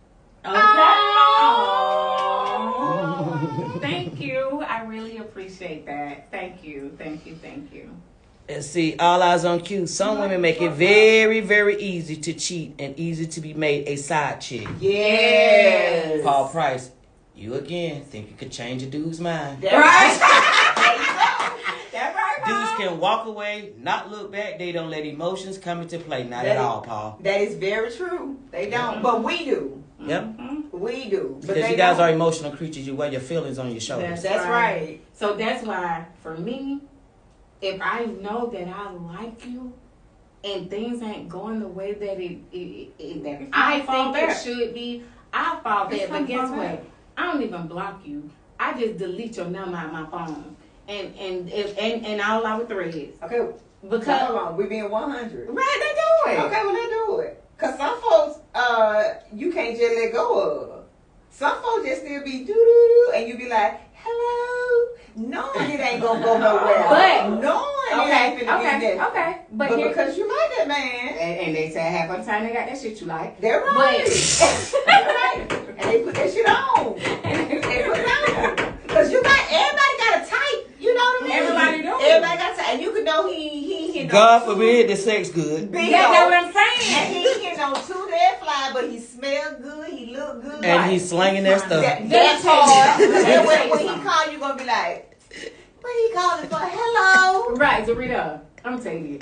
Oh, thank you. I really appreciate that. Thank you. Thank you. Thank you. And see, all eyes on Q. Some women make it very, very easy to cheat and easy to be made a side chick. Yes. Paul Price, you again think you could change a dude's mind. That's right. That's right, Dudes can walk away, not look back. They don't let emotions come into play. Not at all, Paul. That is very true. They don't. But we do. Yep. We do. But Because they you guys don't. are emotional creatures. You wear your feelings on your shoulders. That's right. So that's why, for me, if I know that I like you and things ain't going the way that that I think it should be, I'll fall back. But guess what? I don't even block you. I just delete your number out my phone. And I'll allow it threads. Okay. Because Hold on. We being 100. right, they do it. Okay, well, let's do it. Because some folks, you can't just let go of. Some folks just still be doo-doo-doo, and you be like, hello. Knowing it ain't going to go nowhere. But knowing it ain't finna be that. okay. But because you like that man. And they say half the time they got that shit you like. They're right. But They're right. And they put that shit on. They put it on. Because everybody got a type. You know what I mean? Everybody do. Everybody got a type. And you can know he God forbid the sex good. Big yeah, old- that's what I'm And saying. he hitting on two dead fly, but he smell good, he look good. And he's slanging that stuff. That's hard. And when he call, you going to be like, what he calling for? Hello. Right, Dorita. I'm telling you.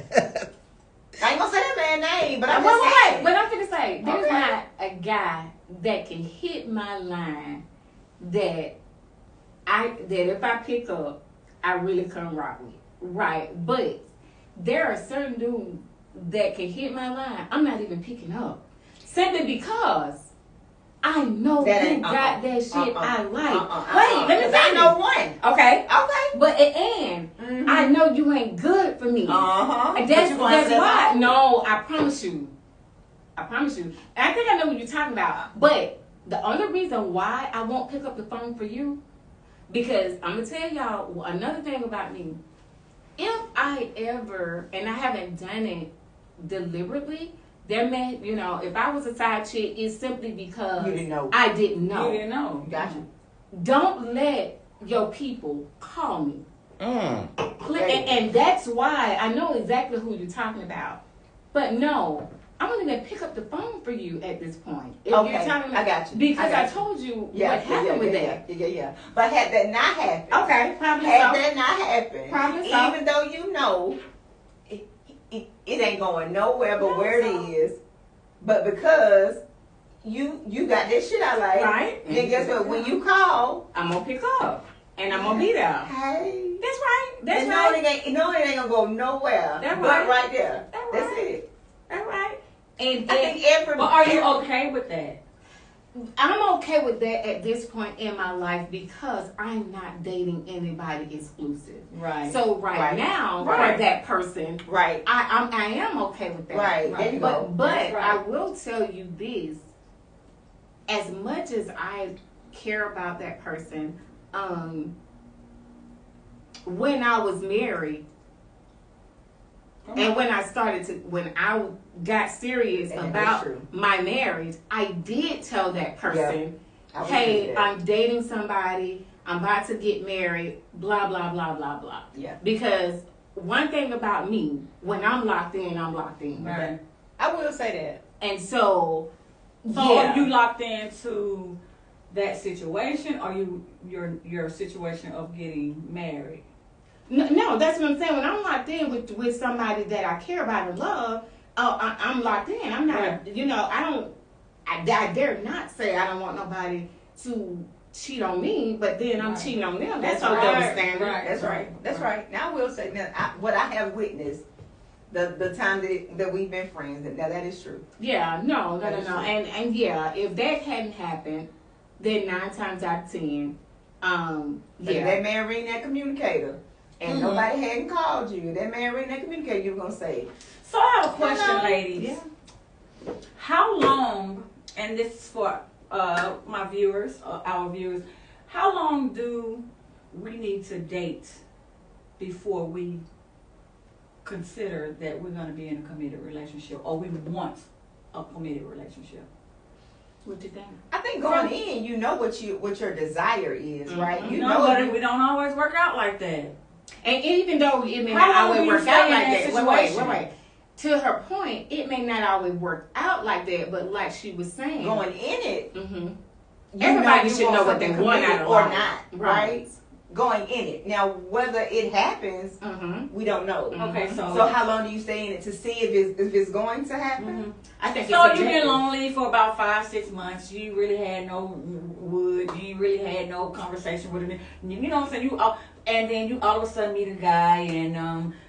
I ain't going to say that man's name, but I'm Wait, just wait, saying. wait. But I'm gonna say, there's Okay. not a guy that can hit my line that if I pick up, I really come rock with. Right. But there are certain dudes that can hit my line. I'm not even picking up. Simply because I know That you ain't- got that shit I like. Wait, Wait, let me I finish. know one. Okay. Okay. But I know you ain't good for me. Uh-huh. And But that's you gonna say why. that? No, I promise you. I promise you. And I think I know what you're talking about. But the only reason why I won't pick up the phone for you, because I'm going to tell y'all another thing about me. If I ever, and I haven't done it deliberately, if I was a side chick, it's simply because You didn't know. I didn't know. You didn't know. Gotcha. Don't let your people call me. Mm. And that's why I know exactly who you're talking about. But no, I'm not even pick up the phone for you at this point. If Okay, you're talking about, I got you. Because I I got you. told you what happened with that. Yeah. But had that not happened, Okay, probably had so. that not happened, Probably so. even though you know it ain't going nowhere but where it is, but because you got that shit I like, Right. then guess what? When you call, I'm gonna pick up and I'm gonna be there. hey, That's right. That's and right. it ain't gonna go nowhere. That's but right. there. That's That's right. it. That's right. And I think every. But are you okay with that? I'm okay with that at this point in my life because I'm not dating anybody exclusive. Right. So right now, Right. for that person, Right. I am okay with that. Right. There you go. But That's right. I will tell you this: as much as I care about that person, when I was married, And when I got serious And that's about true. my marriage, I did tell that person, I would hey, do that. I'm dating somebody, I'm about to get married, blah, blah, blah, blah, blah. Yeah. Because one thing about me, when I'm locked in, I'm locked in. Right. I will say And so, So yeah. are you locked into that situation, or your situation of getting married? No, that's what I'm saying. When I'm locked in with somebody that I care about and love, I'm locked in. I'm not, Right. I dare not say I don't want nobody to cheat on me, but then I'm Right. cheating on them. That's That's so right. double standard. Right. That's right. That's right. Now I will say now what I have witnessed the time that we've been friends, and now that is true. Yeah, no. That is true. And yeah, if that hadn't happened, then 9 times out of 10, But if yeah. that man ring that communicator and Mhm. nobody hadn't called you, that man ring that communicator, you're gonna say, So I have a question, Hello. ladies. Yeah. How long, and this is for my viewers, our viewers, how long do we need to date before we consider that we're going to be in a committed relationship, or we want a committed relationship? What you think? I think going in, you know what your desire is, right? Mhm. You No, know but we don't always work out like that. And even though it may How not long always do you work stay out in like that that. Wait. situation? To her point, it may not always work out like that, but like she was saying, going in it. hmm You Everybody you should want know what they something want committed out of or life. not, right? Going in it. Now, whether it happens, hmm we don't know. Okay, so, So how long do you stay in it to see if it's going to happen? Mhm. I think So it's you've been subjective. lonely for about 5-6 months. You really had no wood. You really had no conversation with him. You know what I'm saying? And then you all of a sudden meet a guy, and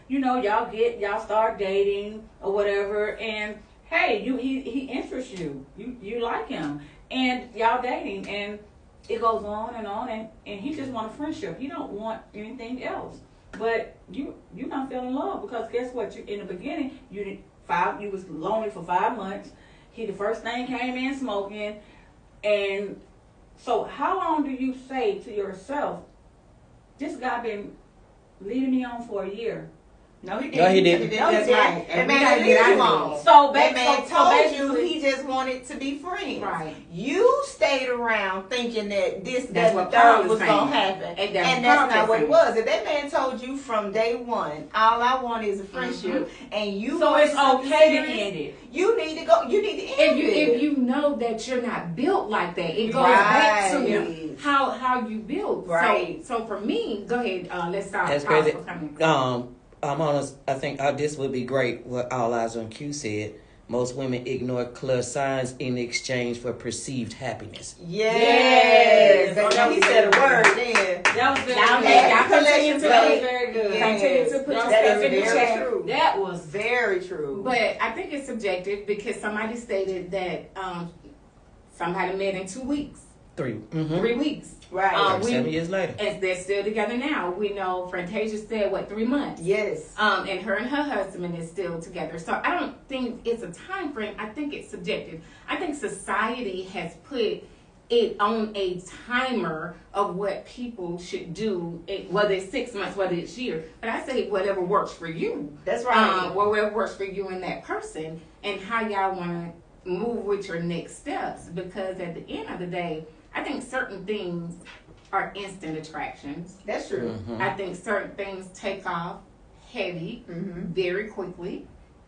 y'all start dating or whatever. And hey, he interests you. You like him, and y'all dating, and it goes on, and he just want a friendship. He don't want anything else. But you not fell in love, because guess what? You in the beginning you was lonely for 5 months. The first thing came in smoking, and so how long do you say to yourself, this guy been leading me on for a year? No, he didn't. No, he didn't. No, he That's didn't. right. That And we man gotta didn't get leave out you of alone. there. So That man so told basically- you he just wanted to be friends. Right. You stayed around thinking that this, That's that, what and the third Paul was was saying. gonna happen, And and that's that's what not Paul what it saying. was. If that man told you from day one, all I want is a friendship, and you So want it's something okay to serious, end it. you need to go. You need to end it. If you know that you're not built like that, it goes back to Right. how you build. Right. So for me, go ahead. Let's start. That's Pause crazy. for comments. I'm honest. I think this would be great. What All Eyes on Q said. Most women ignore clear signs in exchange for perceived happiness. Yes. Yes. Baby, he said a word then. That was very Y'all good. make- y'all That continue was to very good. Yes. Continue to put your That stuff is in the very chat. true. That was Very true. But I think it's subjective because somebody stated that somebody met in 2 weeks, 3 3 weeks. Right. 7 years later. And they're still together now. We know Fantasia said, 3 months? Yes. And her husband is still together. So I don't think it's a time frame. I think it's subjective. I think society has put it on a timer of what people should do, whether it's 6 months, whether it's year. But I say whatever works for you. That's right. Whatever works for you and that person, and how y'all want to move with your next steps. Because at the end of the day, I think certain things are instant attractions. That's true. I think certain things take off heavy very quickly,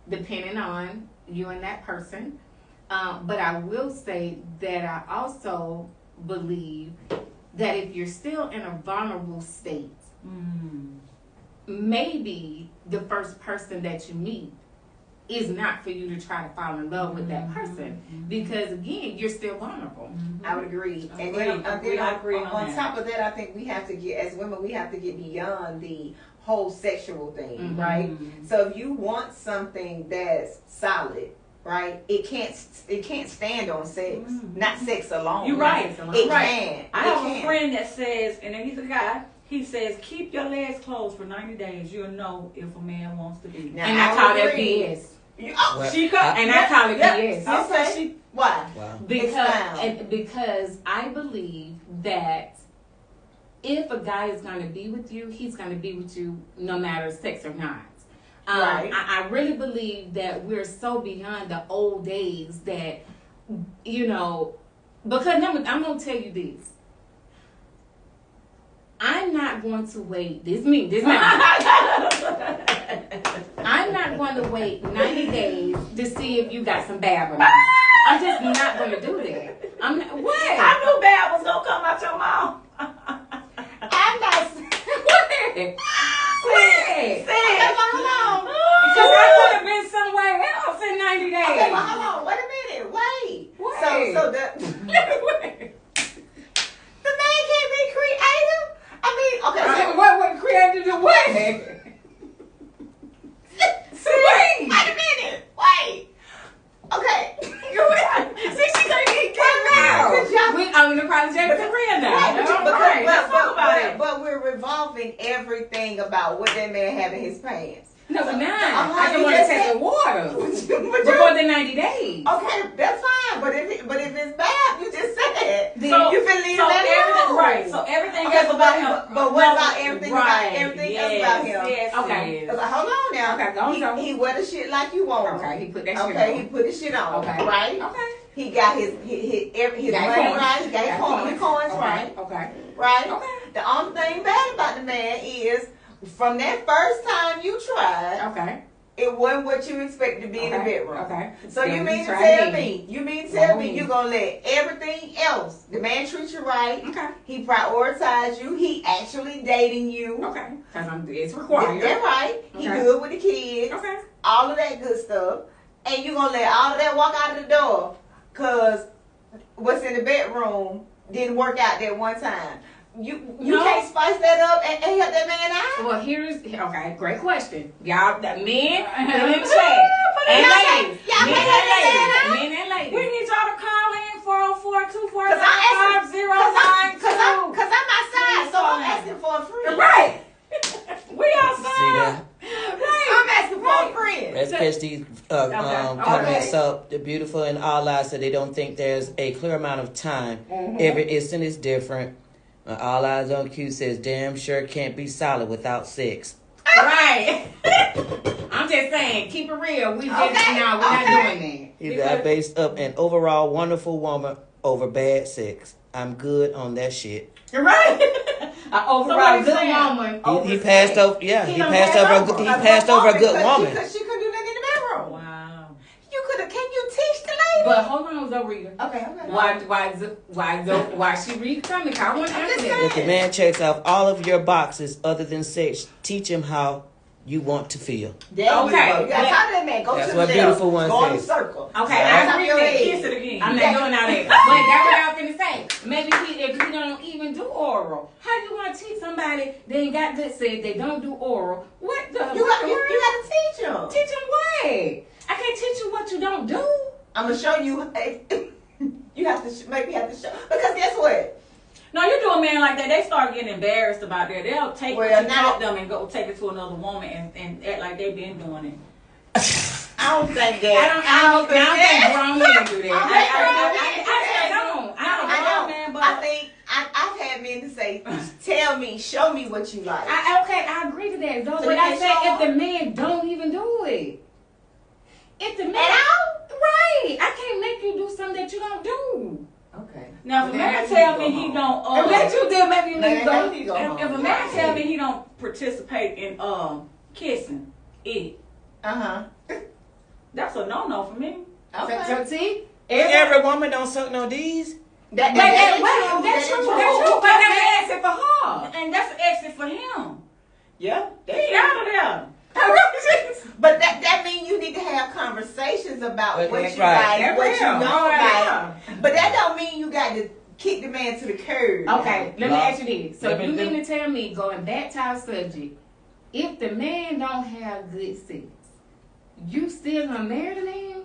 depending on you and that person. But I will say that I also believe that if you're still in a vulnerable state, maybe the first person that you meet is not for you to try to fall in love with that person, because again, you're still vulnerable. I would agree. And Agree. then, I agree on on that. top of that, I think we have to get, as women, we have to get beyond the whole sexual thing, right? So if you want something that's solid, right, it can't stand on sex, not sex alone. You're right. It Right. can. I It have can. a friend that says, and he's a guy, he says, keep your legs closed for 90 days. You'll know if a man wants to be. Now, And I call that agree. BS. Well, She cut. And I call it BS. Okay. Why? Wow. Because I believe that if a guy is going to be with you, he's going to be with you no matter sex or not. Right. I really believe that we're so beyond the old days that, because I'm going to tell you this. I'm not going to wait. This me. I'm not going to wait 90 days to see if you got some bab or not. I'm just not going to do that. I'm not. What? I knew bad was gonna come out your mouth. I'm not. What? Say it. Hold on. Because I could have been somewhere else in 90 days. Okay, well, hold on. Wait a minute. Wait. Wait. So the man can't be creative. I mean, okay. So, What created the way? wait a minute. Wait. Okay. See, she couldn't get Good job. We unapologetically career now. Right, All because- right, let's talk about it. But we're revolving everything about what that man have in his pants. No, we're not. Uh-huh, I just you want to just take said- the water But before the 90 days. okay, that's fine. But if it's bad, you just said Then you can leave so that everything, alone. right? So everything Okay, else but about what- him. but what about everything about right, everything else yes, about him? Yes, Okay. yes. Hold on now. Okay, go on. He wear the shit like you want. Okay, he put that shit Okay, on. he put his shit on. Okay. Right. Okay. He got his Got money coins. right. He got his coins Okay. right. Okay. Right. Okay. The only thing bad about the man is from that first time you tried, Okay. it wasn't what you expected to be in the bedroom. Okay. So Then you we mean to try tell again. me, you Right. you're gonna let everything else, the man treat you right, Okay. he prioritize you, he actually dating you. Okay. Because it's required. That's right. He Okay. good with the kids. Okay. All of that good stuff. And you gonna let all of that walk out of the door because what's in the bedroom didn't work out that one time. You No. can't spice that up and help that man out? Well, okay, great question. Y'all, the men, put it in the Put chat. it And in the ladies. Y'all Men put and that man ladies. out? Men and ladies. We need y'all to call in 404-245-5092. Cause I'm outside, so I'm asking for a friend. Right. We outside. See that? I'm asking for a friend. Let's catch these comments up. They're beautiful and all eyes, so they don't think there's a clear amount of time. Every instant is different. All eyes on Q says, damn sure can't be solid without sex. Right. I'm just saying, keep it real. We just, Okay, no, we're not okay. doing Either I based up an overall wonderful woman over bad sex. I'm good on that shit. that. Right. An So what overall you good saying? woman. He passed over. Yeah, he passed over. He passed over a good woman. Because she couldn't do nothing in the bedroom. Wow. You could have. Can you teach the lady? But hold on, Zorita. Okay. Why she read coming? I want to answer that. If the man checks off all of your boxes other than sex, teach him how you want to feel. There you Okay. go. You got to talk to that man. Go That's to what the beautiful left. one Go in the says. circle. Okay, Right I top agree your with head. Kiss it again. I'm not doing all that. But that's what I was finna say. Maybe if he don't even do oral, how you want to teach somebody they ain't got good sex, they don't do oral? What the? You got to teach him. teach them what? I can't teach you what you don't do. I'm gonna show you. You have to maybe have to show because guess what? No, you do a man like that, they start getting embarrassed about that. They'll take what Well, you now- taught them and go take it to another woman and act like they've been doing it. I don't think that. I don't think grown men do that. I I know, man, but- I think I've had men to say, "Tell me, show me what you like." Okay, I agree to that, though. So But you I can said show if the man don't even do it, if the man right, I can't make you do something that you don't do. Okay. Now, if a Well, man then tell you me go he home. don't, Unless you did, maybe you need to go. Maybe you go home. if a man tell me he don't participate in kissing it, that's a no for me. Okay. So see, Every woman don't suck no D's. that's true. That's true. But that's an exit for her. And that's an exit for him. Yeah. He out of there. But that means you need to have conversations about But what that's you right. like, what you That's don't real. like. But that don't mean you got to kick the man to the curb. Okay, let me ask you this. So Let me- you let mean me- to tell me, going back to our subject, if the man don't have good sex, you still gonna marry the man?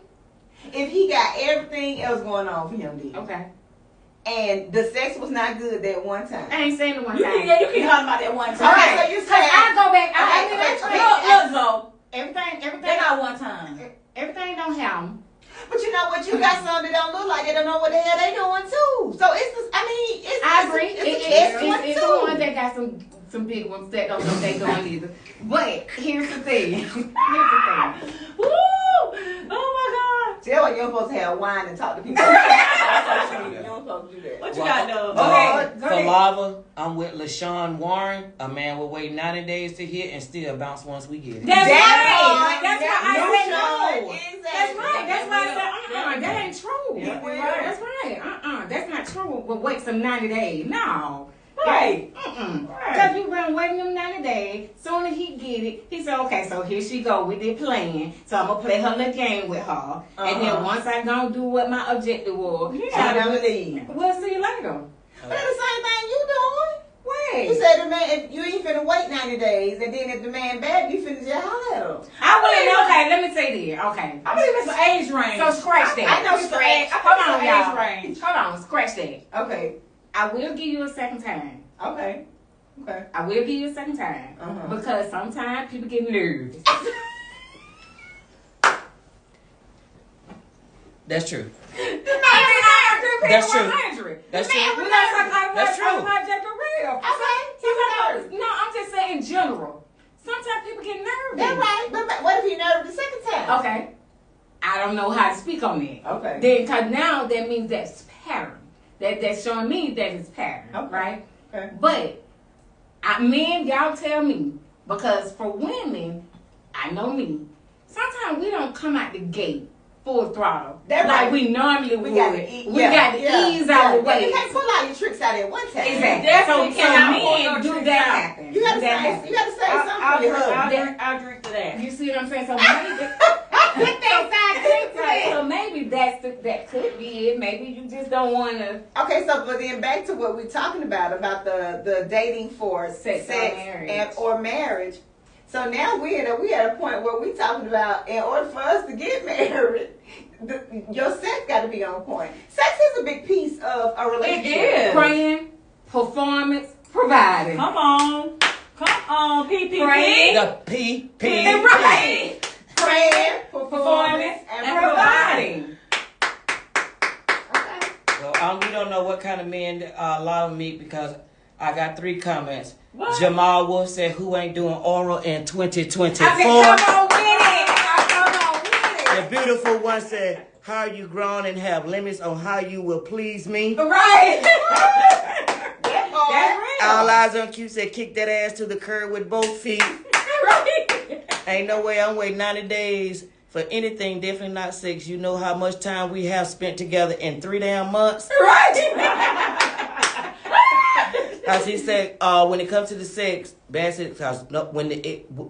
If he got everything else going on for him, then. Okay. And the sex was not good that one time. I ain't saying the one You time. can holler about that one time. Okay, so you Cause say I go back. Okay. Look, Zoe, Everything, they got one time. everything don't have 'em. But you know what? You got some that don't look like they don't know what the hell they doing too. So it's, I mean, it's. I agree. It's a catch It's the 22. one that got some some big ones that don't know they going either. But here's the thing. Here's the thing. Woo! Oh my God. See, that's why you're supposed to have wine and talk to people. You don't supposed to do that. What you got, though? Okay, go For ahead. lava, I'm with LaShawn Warren. A man will wait 90 days to hit and still bounce once we get it. That's That right. That's why I said no. Exactly. That's right. That's why I said, that ain't true. Yeah, we That's right. That's not true. But wait some 90 days. No. Right. Right. Because you been waiting them 90 days. Soon as he get it, he said, okay, so here she go with the plan. So I'm going to play her little game with her. And then once I gonna do what my objective was, I never leave. we'll see you later. But that's the same thing you doing. Wait. You said the man, if you ain't finna wait 90 days, and then if the man bad, you finna just holler at him. I wouldn't, okay, let me say this. Okay. I believe it's an age range. So scratch that. I know it's Scratch. age- Hold on, age y'all. range. Hold on, scratch that. Okay. I will give you a second time. Okay. Okay. I will give you a second time. Uh-huh. Because sometimes people get nervous. That's true. That's true. That's That's true. We're not talking about That's true. Project for real. Okay. No, I'm just saying in general. Sometimes people get nervous. That's right. But what if he nervous the second time? Okay. I don't know how to speak on that. Okay. Then, because now that means that's pattern. That's showing me that it's pattern, Okay. right? Okay. But men, y'all tell me, because for women, I know me. Sometimes we don't come out the gate full throttle That's like right. we normally We would. got to eat. We got to ease our way. You can't pull all your tricks out at one time. Exactly. Definitely So cannot pull men your do tricks that out. happen. You gotta That say. happen. You gotta say something for your husband. I'll drink to that. You see what I'm saying? So maybe, so maybe that could be it. Maybe you just don't want to. Okay, so but then back to what we're talking about the dating for Sex or marriage. or marriage. So now we at a point where we talking about in order for us to get married, your sex got to be on point. Sex is a big piece of a relationship. is. Praying, performance, providing. Come on, PPP. Praying. The P. Right. Praying, Performance and providing. Okay. Well, we don't know what kind of men allow me because I got 3 comments. What? Jamal Wolf said, "Who ain't doing oral in 2024?" Okay, come on with it. Come on with The beautiful one said, "How are you grown and have limits on how you will please me?" it. Right. That part. That's real. All eyes on Q said, "Kick that ass to the curb with both feet." Right. Ain't no way I'm waiting 90 days for anything, definitely not sex. You know how much time we have spent together in 3 damn months? Right. As he said, when it comes to the sex, bad sex,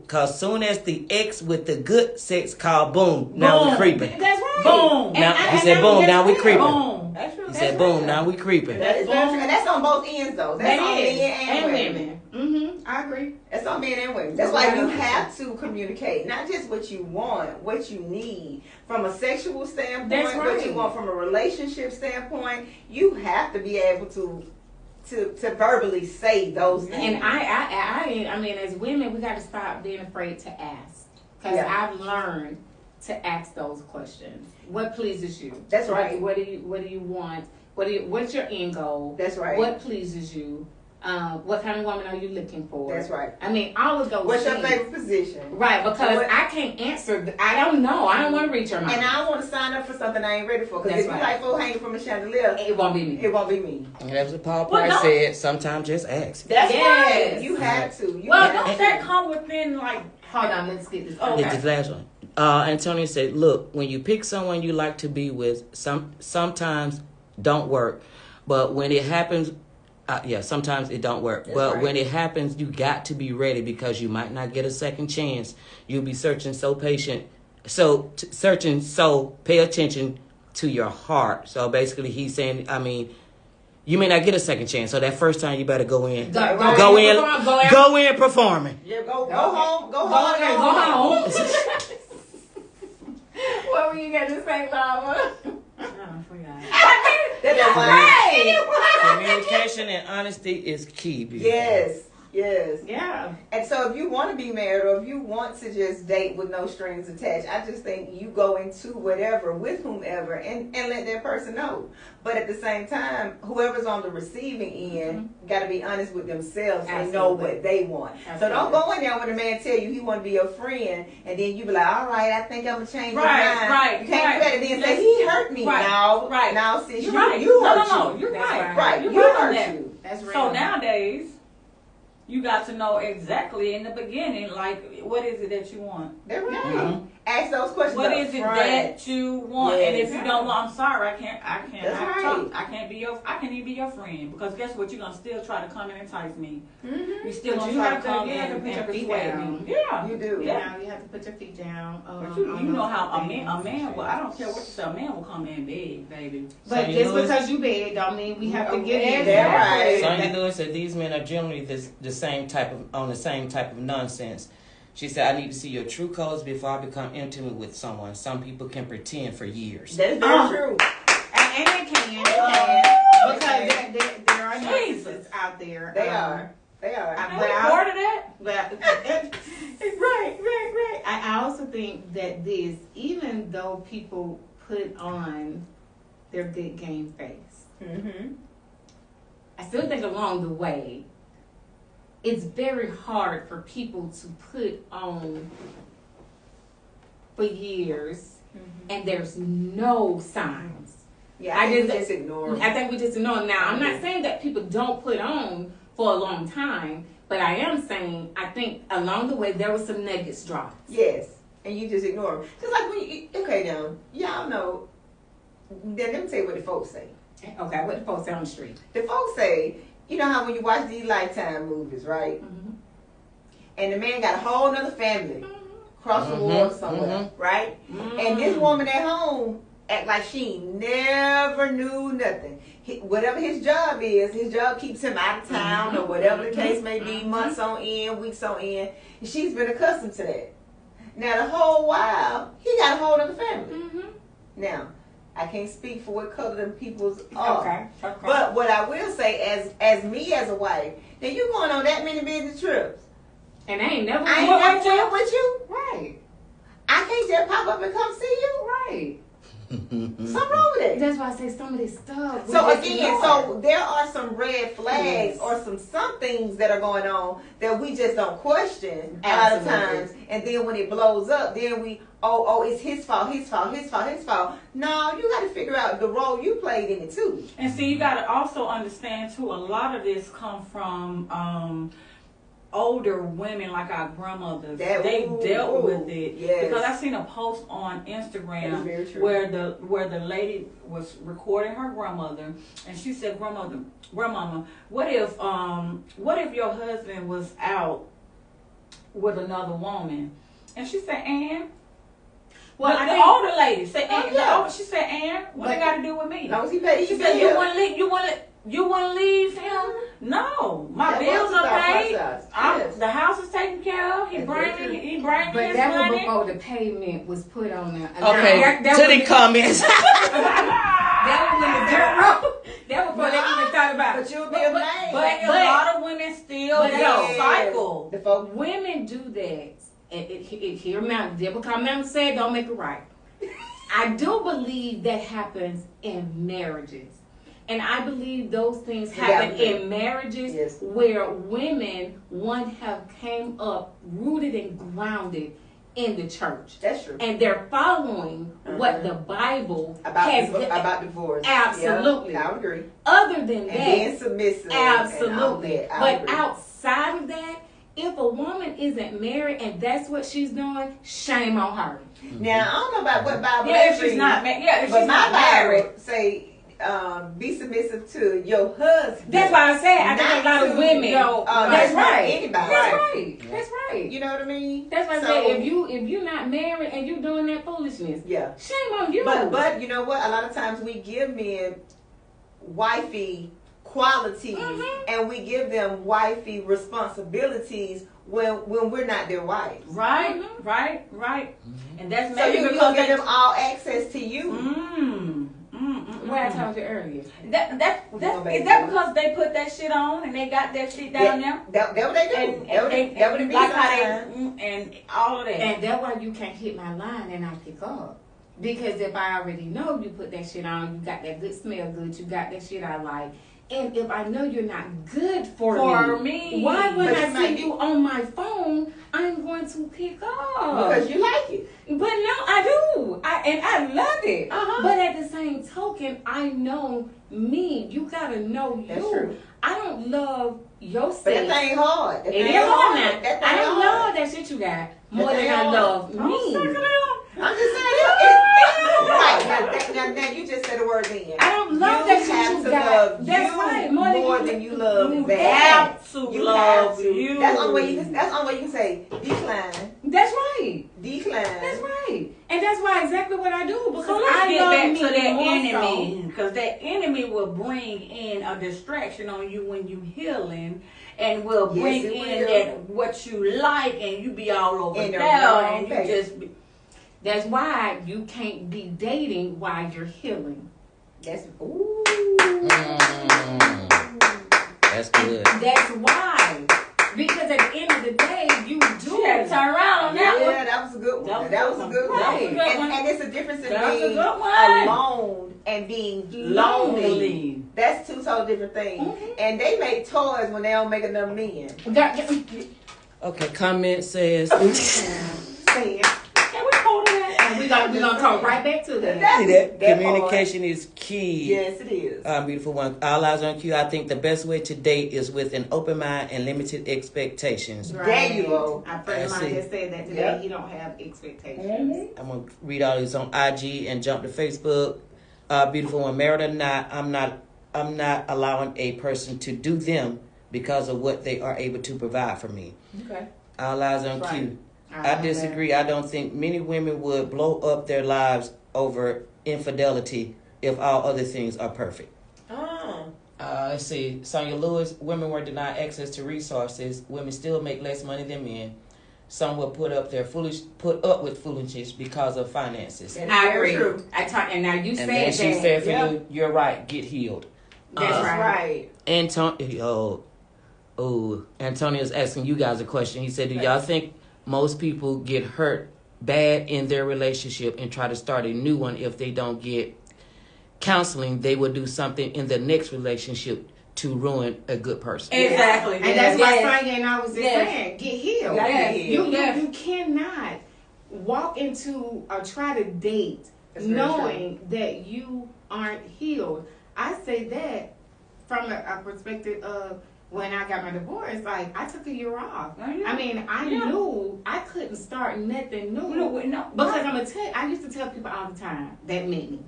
cause soon as the ex with the good sex called boom, now we Boom. creeping. That's right. Boom. And Now, I- he and said I- boom, that's now we real. creeping. Boom. That's true. He That's said boom, real. now we creeping. That is very true. And that's on both ends though. That's That on is. men and women. women. I agree. That's on men and women. That's why you have to communicate, not just what you want, what you need from a sexual standpoint, That's what you right. want from a relationship standpoint. You have to be able to verbally say those things. And I mean, as women, we got to stop being afraid to ask. Because Yeah. I've learned to ask those questions. What pleases you? That's right. What do you want? What's your end goal? That's right. What pleases you? What kind of woman are you looking for? That's right. I mean, all of those What's your things. favorite position? Right, because What- I can't answer. I don't know. I don't want to read your mind. And I don't want to sign up for something I ain't ready for. Because That's if you right. like full hanging from a chandelier, It won't be me. it won't be me. And that's what Paul Well, Price no. said. Sometimes just ask. That's Yes. right. You have to. You Well, have don't to. that come within like? Hold on, let's get this. Okay. It's the last one. Antonio said, "Look, when you pick someone you like to be with, sometimes don't work, but when it happens, sometimes it don't work. That's but right. when it happens, you got to be ready because you might not get a second chance. You'll be searching so patient, so pay attention to your heart." So basically, he's saying, I mean, you may not get a second chance. So that first time, you better go in, go in performing. Yeah, go home. Go Go home. ahead, go home. What were you gonna say, Mama? I forgot. That's Right. Communication and honesty is key. Beautiful. Yes. Yes. Yeah. And so if you want to be married or if you want to just date with no strings attached, I just think you go into whatever with whomever and let that person know. But at the same time, whoever's on the receiving end got to be honest with themselves and know what they want. So don't go in there when a man tell you he want to be your friend and then you be like, all right, I think I'm going to change my mind. Right, you can't do that and then say, he hurt me. No, sis, you hurt you. You're That's right. Right, You you hurt hurt you. you. That's real. So nowadays, you got to know exactly in the beginning, like, what is it that you want? That's right. Ask those questions. What up is it front. that you want? Yes. And if you don't want, I'm sorry, I can't That's right. I can't even be your friend because guess what? You're gonna still try to come and entice me. Mm-hmm. You still But gonna you try have to to- come you have to put your and feet persuade down. me. Yeah, You do. Yeah, you have to put your feet down. But you know how a man will. I don't care what you say. A man will come in big, baby. But Sonya just Lewis? because you beg don't mean we have to get Okay, in that's right. Sonya Lewis said these men are generally the same type of on the same type of nonsense. She said, I need to see your true colors before I become intimate with someone. Some people can pretend for years. That is very true. And they can. Because there are narcissists out there. They are. They are. Are we part of that? But right. I also think that even though people put on their good game face, Mm-hmm. I still think along the way, it's very hard for people to put on for years, and there's no signs. Yeah, I just ignore them. I think we just ignore them. Now, I'm not saying that people don't put on for a long time, but I am saying I think along the way there was some nuggets dropped. Yes, and you just ignore them. Just like when you, okay, now, y'all know, then let me tell you what the folks say. Okay, what the folks say on the street? The folks say, you know how when you watch these Lifetime movies, right? Mm-hmm. And the man got a whole nother family across the water somewhere, right? Mm-hmm. And this woman at home act like she never knew nothing. Whatever his job is, his job keeps him out of town or whatever the case may be, months on end, weeks on end. And she's been accustomed to that. Now, the whole while, he got a whole other family. Mm-hmm. Now, I can't speak for what color them people's are. Okay. But what I will say, as me as a wife, that you going on that many business trips. And I ain't never I ain't never went with you. Right. I can't just pop up and come see you. Right. Something wrong with it. That's why I say some of this stuff. So again, so there are some red flags or some things that are going on that we just don't question a lot of times. And then when it blows up, then we, it's his fault. No, you got to figure out the role you played in it too. And see, you got to also understand too. A lot of this come from older women, like our grandmothers. They dealt with it. Yes. Because I seen a post on Instagram very true. where the lady was recording her grandmother, and she said, "Grandmama, what if your husband was out with another woman?" And she said, "Ann." Well, the older lady said, "Ann." She said, "Ann, what it got to do with me?" As long as he paid, She said, You want to leave him? No, my bills are paid. The house is taken care of. He bringing his But money. that was before the payment was put on there. Okay, that to the comments. That was when the dirt road. That was before they even thought about it. But you'll be amazed. But a lot of women still cycle. The folks. Women do that. Hear me out. Devil come out and say, don't make it right. I do believe that happens in marriages. And I believe those things happen in marriages where women, have came up rooted and grounded in the church. That's true. And they're following what the Bible has about divorce. Absolutely. Yeah, I would agree. Other than that, being submissive. absolutely. But outside of that, if a woman isn't married and that's what she's doing, shame on her. Now I don't know about what Bible. If she's not married. But my Bible say, be submissive to your husband. That's why I said I think a lot of women. That's right. Anybody. That's right. You know what I mean? That's why I say if you're not married and you're doing that foolishness, shame on you. But you know what? A lot of times we give men wifey qualities and we give them wifey responsibilities when we're not their wives. Right. And that's so maybe you because give them all access to you. Well, what I told you earlier. Is that because they put that shit on and they got that shit down there? That what they do. And That what it be like how sometimes. and all of that. And that's why you can't hit my line and I pick up. Because if I already know you put that shit on, you got that good smell good, you got that shit I like. And if I know you're not good for me, why when But I you might see be- you on my phone, I'm going to pick up. Because you like it. But no, I do. I love it. Uh-huh. But at the same token, I know me. You gotta know you. That's true. I don't love your But that sex. thing hard. That It thing is hard now. That thing I don't hard. love that shit you got more That than thing I hard. love I'm me. sick of them. I'm just saying. Right. Now you just said the word then. I don't love that shit have you to got. love That's you right. more than you love You that. have to You love have to. you. That's the only way you can say decline. That's right. Decline. That's right. And that's why exactly what I do. Because So let's I get love back me to that more enemy, because that enemy will bring in a distraction on you when you healing, and will Yes, bring it in will. that what you like, and you be all over In the there, wrong and you place. just be, That's why you can't be dating while you're healing. That's ooh. That's good. That's why. Because at the end of the day, you do. you had to turn around on that one. Yeah, that was a good one. That was a good one. That was a That was a good good one. one. And it's a difference in That was a being good one. alone and being lonely. That's two totally different things. Mhm. And they make toys when they don't make enough men. Okay, comment says. Say it. Can we hold that? And we're gonna come right back to that. See that? That Communication is key. Yes, it is. Beautiful one. All eyes on cue. I think the best way to date is with an open mind and limited expectations. There you go. Our friend of That's mine it. just said that today. Yep. He don't have expectations. Mm-hmm. I'm gonna read all these on IG and jump to Facebook. Beautiful one. Married or not, I'm not allowing a person to do them because of what they are able to provide for me. Okay. All eyes on Right. cue. I disagree. I don't think many women would blow up their lives over infidelity if all other things are perfect. Oh. Let's see. Sonia Lewis, women were denied access to resources. Women still make less money than men. Some will put up with foolishness because of finances. That's I very agree. true. And now you And said then that. she said for Yeah. you're right, get healed. That's That's right. right. Antonio's asking you guys a question. He said, do y'all think most people get hurt bad in their relationship and try to start a new one if they don't get counseling? They will do something in the next relationship to ruin a good person. Exactly. And that's why Yes. Sonya and I was just Yes. saying, get healed. You gotta get healed. You cannot walk into or try to date That's very knowing that you aren't healed. I say that from a perspective of when I got my divorce, like I took a year off. Oh, yeah. I mean, I Yeah. knew I couldn't start nothing new. No, Because I'm gonna tell. I used to tell people all the time that meant me.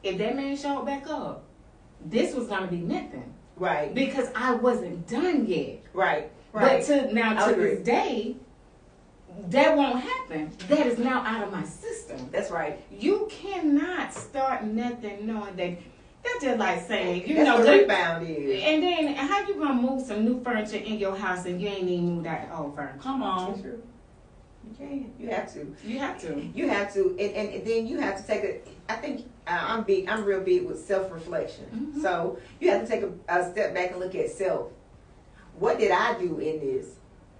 If that man showed back up, this was gonna be nothing Right. because I wasn't done yet. Right. But Right. to I agree. this day, that won't happen. That is now out of my system. That's right. You cannot start nothing knowing that. That's just like saying, you That's know, what good- rebound is. and then how you gonna move some new furniture in your house and you ain't even moved out the old furniture? Come on. That's true. You can. You have to. You have to. You have to, and then you have to take a. I think I'm big. I'm real big with self-reflection. Mhm. So you have to take a step back and look at self. What did I do in this?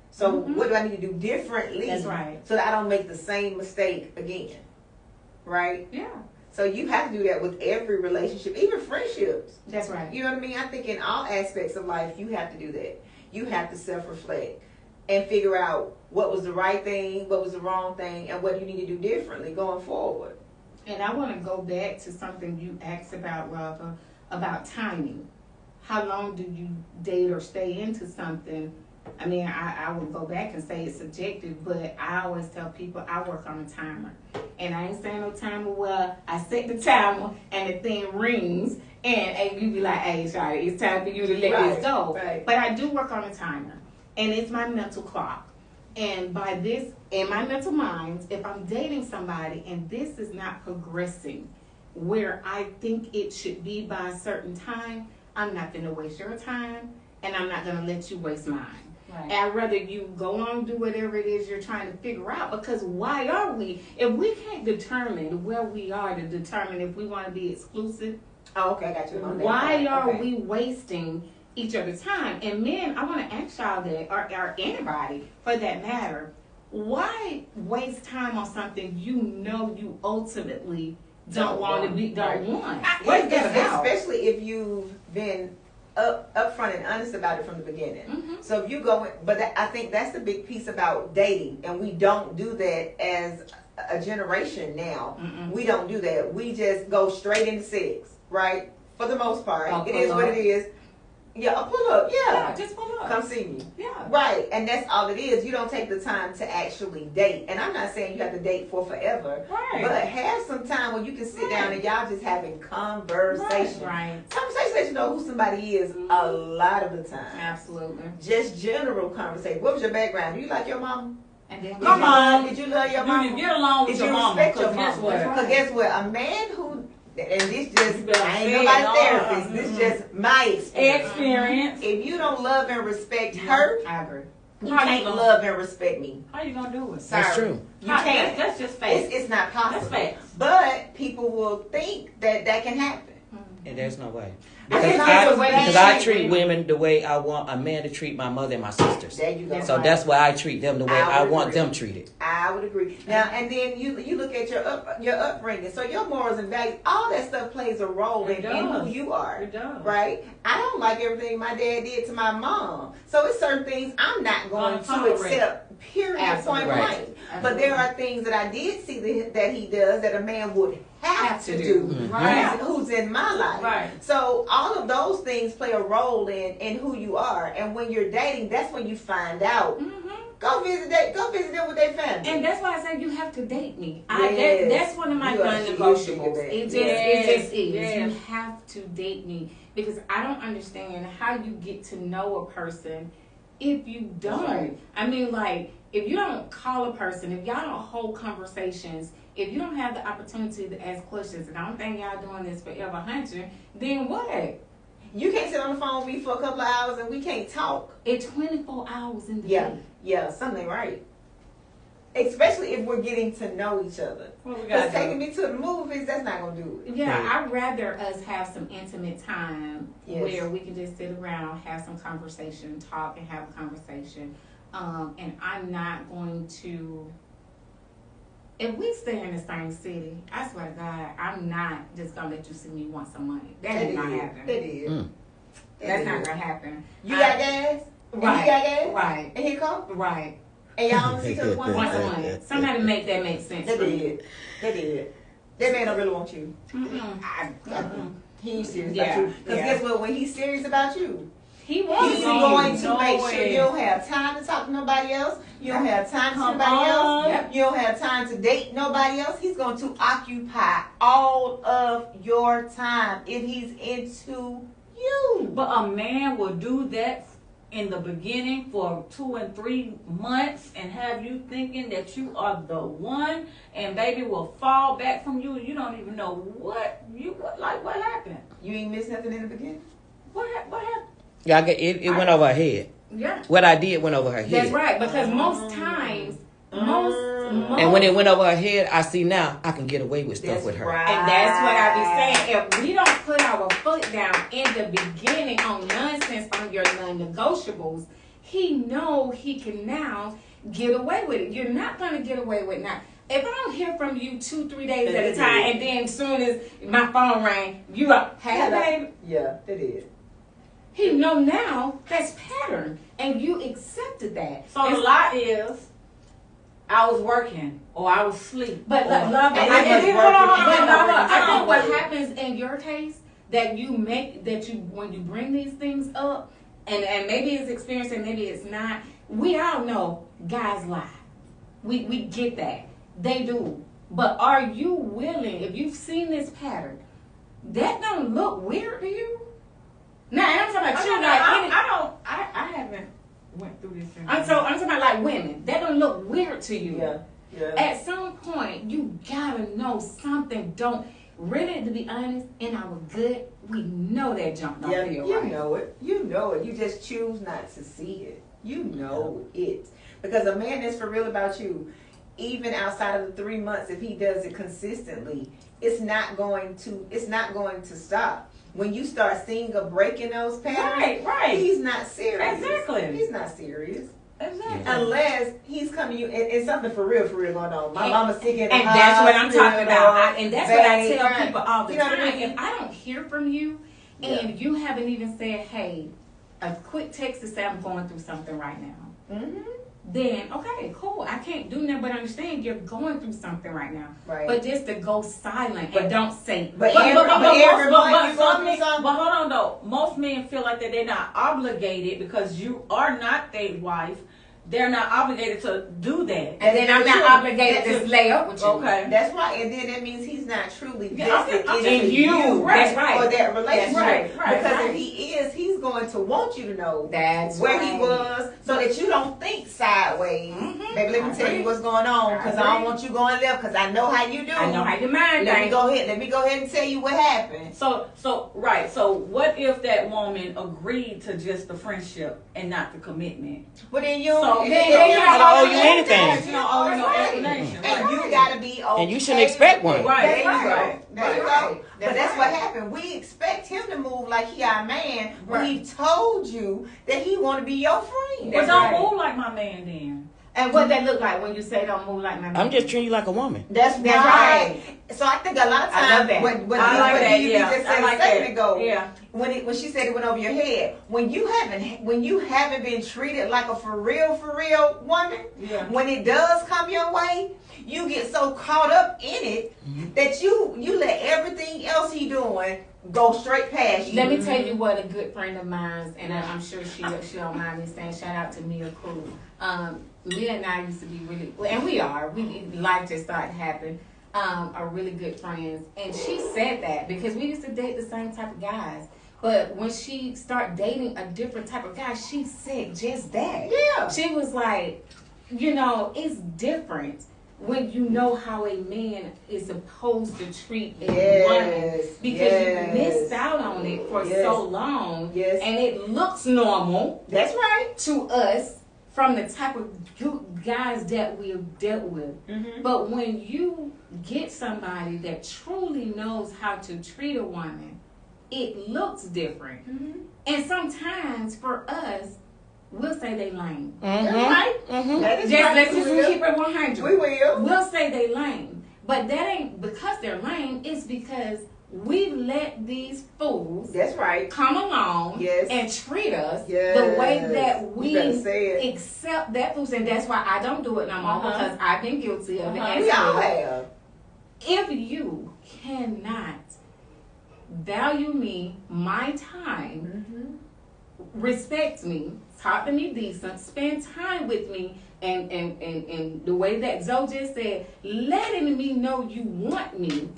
So Mhm. what do I need to do differently? That's right. So that I don't make the same mistake again. Right. Yeah, So you have to do that with every relationship, even friendships. that's right. You know what I mean? I think in all aspects of life, you have to do that. You have to self-reflect and figure out what was the right thing, what was the wrong thing, and what you need to do differently going forward. And I want to go back to something you asked about, Rava, about timing. How long do you date or stay into something? I mean, I would go back and say it's subjective, but I always tell people I work on a timer. And I ain't saying no timer where I set the timer and the thing rings and you be like, hey, Shawty, it's time for you to let this go. Right. But I do work on a timer. And it's my mental clock. And by this, in my mental mind, if I'm dating somebody and this is not progressing where I think it should be by a certain time, I'm not going to waste your time and I'm not going to let you waste mine. Right. I'd rather you go on do whatever it is you're trying to figure out, because why are we, if we can't determine where we are to determine if we want to be exclusive, Oh, okay, I got you on that. why are Okay. we wasting each other's time? And men, I want to ask y'all that, or anybody for that matter, why waste time on something you ultimately don't want to be, don't want? What's that about? Especially if you've been upfront and honest about it from the beginning. Mhm. So if you go, I think that's the big piece about dating, and we don't do that as a generation now. Mm-mm. We don't do that. We just go straight into sex, right? For the most part, Oh, it is pull what up. it is. Yeah, a pull up. Yeah, just pull up. Come see me. Yeah. Right, and that's all it is. You don't take the time to actually date. And I'm not saying you have to date for forever, Right. but have some time where you can sit down and y'all just having conversation. Right. Conversation that you know who somebody is a lot of the time. Absolutely. Just general conversation. What was your background? Do you like your mom? And then Come on. Did you love your Do mom? you get along with Did your you mama? respect your Because guess mama? what? Right. Because guess what? A man who, and this just, You better I ain't say it, nobody no. therapist. This just my experience. Experience. If you don't love and respect her, I agree. you How you can't gonna- love and respect me. How you gonna do it? Sorry. That's true. You can't. That's just facts. It's not possible. That's facts. But people will think that can happen. And there's no way. I Because think I, that's the way because they I treat treat women the way I want a man to treat my mother and my sisters. There you go. So that's why I treat them the way I I would want agree. them treated. I would agree. Now, and then you look at your upbringing. So your morals and values, all that stuff plays a role It in who does. you are. It does. Right? I don't like everything my dad did to my mom. So it's certain things I'm not going to Tolerate. accept. Period. Absolutely. Point Right. blank. But there are things that I did see that he does that a man would have to do. Mhm. Right. Who's in my life. Right. So all of those things play a role in who you are. And when you're dating, that's when you find out. Mm-hmm. Go visit them with their family. And that's why I say you have to date me. Yes. That's one of my You are- non-negotiables. you It just Yes. is. Yes. You have to date me, because I don't understand how you get to know a person if you don't. Right. I mean, like, if you don't call a person, if y'all don't hold conversations, if you don't have the opportunity to ask questions, and I don't think y'all doing this forever hunting, then what? You can't sit on the phone with me for a couple of hours and we can't talk. It's 24 hours in the Yeah. day. Yeah, something right. Especially if we're getting to know each other. What we Because got taking me to the movies, that's not going to do it. Yeah, Right. I'd rather us have some intimate time Yes. where we can just sit around, have some conversation, talk and have a conversation. And I'm not going to, if we stay in the same city, I swear to God, I'm not just going to let you see me once a month. That ain't going to happen. That is. Mm. That's not going to happen. You got gas? And Right. he got gas? Right. And he come? Right. And y'all don't see each other once Once a a month? month. Somebody make that make sense. They for me. did. They did. That man don't really want you. Mm-mm. He ain't serious Yeah, about you. Because yeah. guess what? When he's serious about you, He wants he's you. going to No make sure way. you don't have time to talk to nobody else. You don't have time to see Come nobody else. on. Yep. You don't have time to date nobody else. He's going to occupy all of your time if he's into you. But a man will do that in the beginning for 2 and 3 months and have you thinking that you are the one, and baby will fall back from you and you don't even know what happened. You ain't missed nothing in the beginning. What happened? Yeah, it went over her head. Yeah. What I did went over her head. That's right, because most times, most, And when it went over her head, I see now I can get away with stuff That's with her. right. and that's what I be saying. If we don't put our foot down in the beginning on nonsense, on your non-negotiables, he know he can now get away with it. You're not going to get away with it now. If I don't hear from you 2-3 days at a time, and then as soon as my phone rang, you up, hey baby. Yeah, it is. He know now that's pattern, and you accepted that. So And the lie is, I was working or I was asleep. But or, love, And I it was think working. I think what happens in your case that you when you bring these things up, and maybe it's experience and maybe it's not. We all know guys lie. We get that, they do. But are you willing? If you've seen this pattern, that don't look weird to you. Now I'm talking about you, I haven't went through this. I'm talking about like women. That don't look weird to you. Yeah. Yeah. At some point, you gotta know something don't. Really, to be honest, in our gut, we know that jump don't Yeah, feel you right. know it. You know it. You just choose not to see it. You know it. Because a man that's for real about you, even outside of the 3 months, if he does it consistently, it's not going to stop. When you start seeing a break in those patterns, Right. he's not serious. Exactly. He's not serious. Exactly. Unless he's coming to you and something for real going on. My And- mama's sick in the And that's what I'm hospital, talking about. And that's what I tell right. people all the You know what time. I mean? If I don't hear from you and you haven't even said, hey, a quick text to say I'm going through something right now, Mm-hmm. then okay, cool. I can't do nothing but understand you're going through something right now. Right. But just to go silent But- and don't say. but But every hold month you go some through men, something. but hold on though. Most men feel like that they're not obligated because you are not their wife. They're not obligated to do that. And then I'm not obligated to lay up with you. Okay. That's right, and then that means he's not truly Yeah, vested okay. into In you. That's right. or that relationship. That's right, Because right. if he is, he's going to want you to know That's where right. he was, so that you don't think sideways. Mhm. Baby, let me I tell you agree. what's going on, because I don't agree. want you going left, because I know how you do. I know how your mind Let me thinks. go ahead. Let me go ahead and tell you what happened. So right. So what if that woman agreed to just the friendship and not the commitment? But then you, So if then you they don't don't owe you have anything. that, You don't owe you no right. explanation. And Right. you gotta be okay. And you shouldn't expect one. Right. There you That's go. right. There you That's go. right. But That's that's right. what happened. We expect him to move like he our man when Right. he told you that he want to be your friend. Well, That's don't right. move like my man then. And what that look like when you say don't move like my man? I'm just treating you like a woman. That's right. So I think a lot of I love times that. what I like that. you Yeah. just I said like a second that. ago. Yeah. When she said it went over your head, when you haven't been treated like a for real woman, Yeah. when it does come your way, you get so caught up in it that you let everything else he doing go straight past you. Let me tell you what a good friend of mine, and I'm sure she don't mind me saying, shout out to Mia Crew. Mia and I used to be really, and we life just started happening, are really good friends. And she said that because we used to date the same type of guys. But when she started dating a different type of guy, she said just that. Yeah. She was like, it's different when you know how a man is supposed to treat a woman Yes. because Yes. you missed out on it for Yes. so long, Yes. and it looks normal That's right. to us from the type of guys that we've dealt with. Mm-hmm. But when you get somebody that truly knows how to treat a woman, it looks different. Mm-hmm. And sometimes for us, we'll say they lame. That's right. Mm-hmm. That is Just right. let's We just will. keep it 100. We will. We'll say they lame. But that ain't because they're lame, it's because we let these fools That's right. come along Yes. and treat us Yes. the way that You we better say it. accept that fools, and that's why I don't do it no more because I've been guilty of it. as We all well. have. If you cannot value me, my time, Mm-hmm. respect me, talk to me decent, spend time with me, and the way that Zoe just said, letting me know you want me,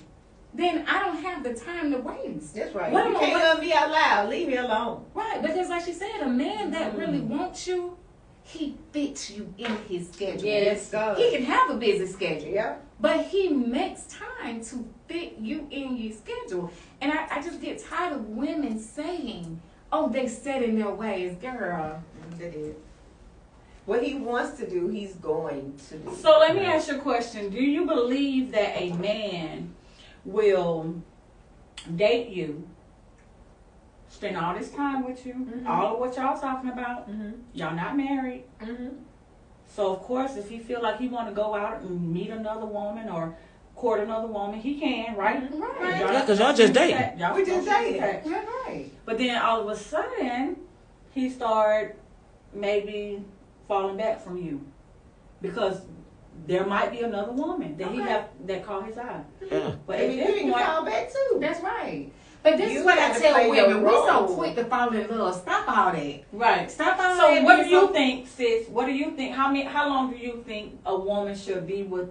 then I don't have the time to waste. That's right. What You am I- can't love me out loud. Leave me alone. Right, because like she said, a man that really wants you, he fits you in his schedule. Yes, God. He can have a busy schedule. Yeah. But he makes time to fit you in your schedule. And I just get tired of women saying, oh, they set in their ways. Girl. That is. What he wants to do, he's going to do. So let me ask you a question. Do you believe that a man will date you, spend all this time with you, Mhm. all of what y'all talking about? Mm-hmm. Y'all not married. Mm-hmm. So of course, if he feel like he want to go out and meet another woman or court another woman, he can, right? Right. Yeah, 'cause y'all just dating. Y'all We just dating. Right. But then all of a sudden, he started maybe falling back from you because there might be another woman that he Okay. have that caught his eye. Yeah. But And at you this can point, fall back too. That's right. But this You is what I have to tell play your women. We so role. quick to fall in love. Stop all that. right. Stop all So that. what do being you so- think, sis? What do you think? How long do you think a woman should be with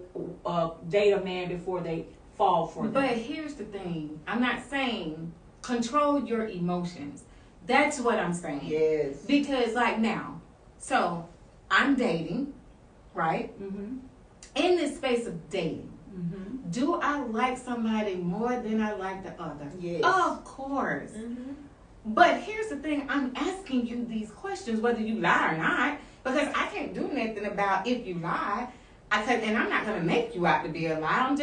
date a man before they fall for them? But here's the thing. I'm not saying control your emotions. That's what I'm saying. Yes. Because like now, so I'm dating, right? Mm-hmm. In this space of dating, Mm-hmm. do I like somebody more than I like the other? Yes. Of course. Mm-hmm. But here's the thing, I'm asking you these questions, whether you lie or not, because I can't do nothing about if you lie. And I'm not going to make you out to be a lie.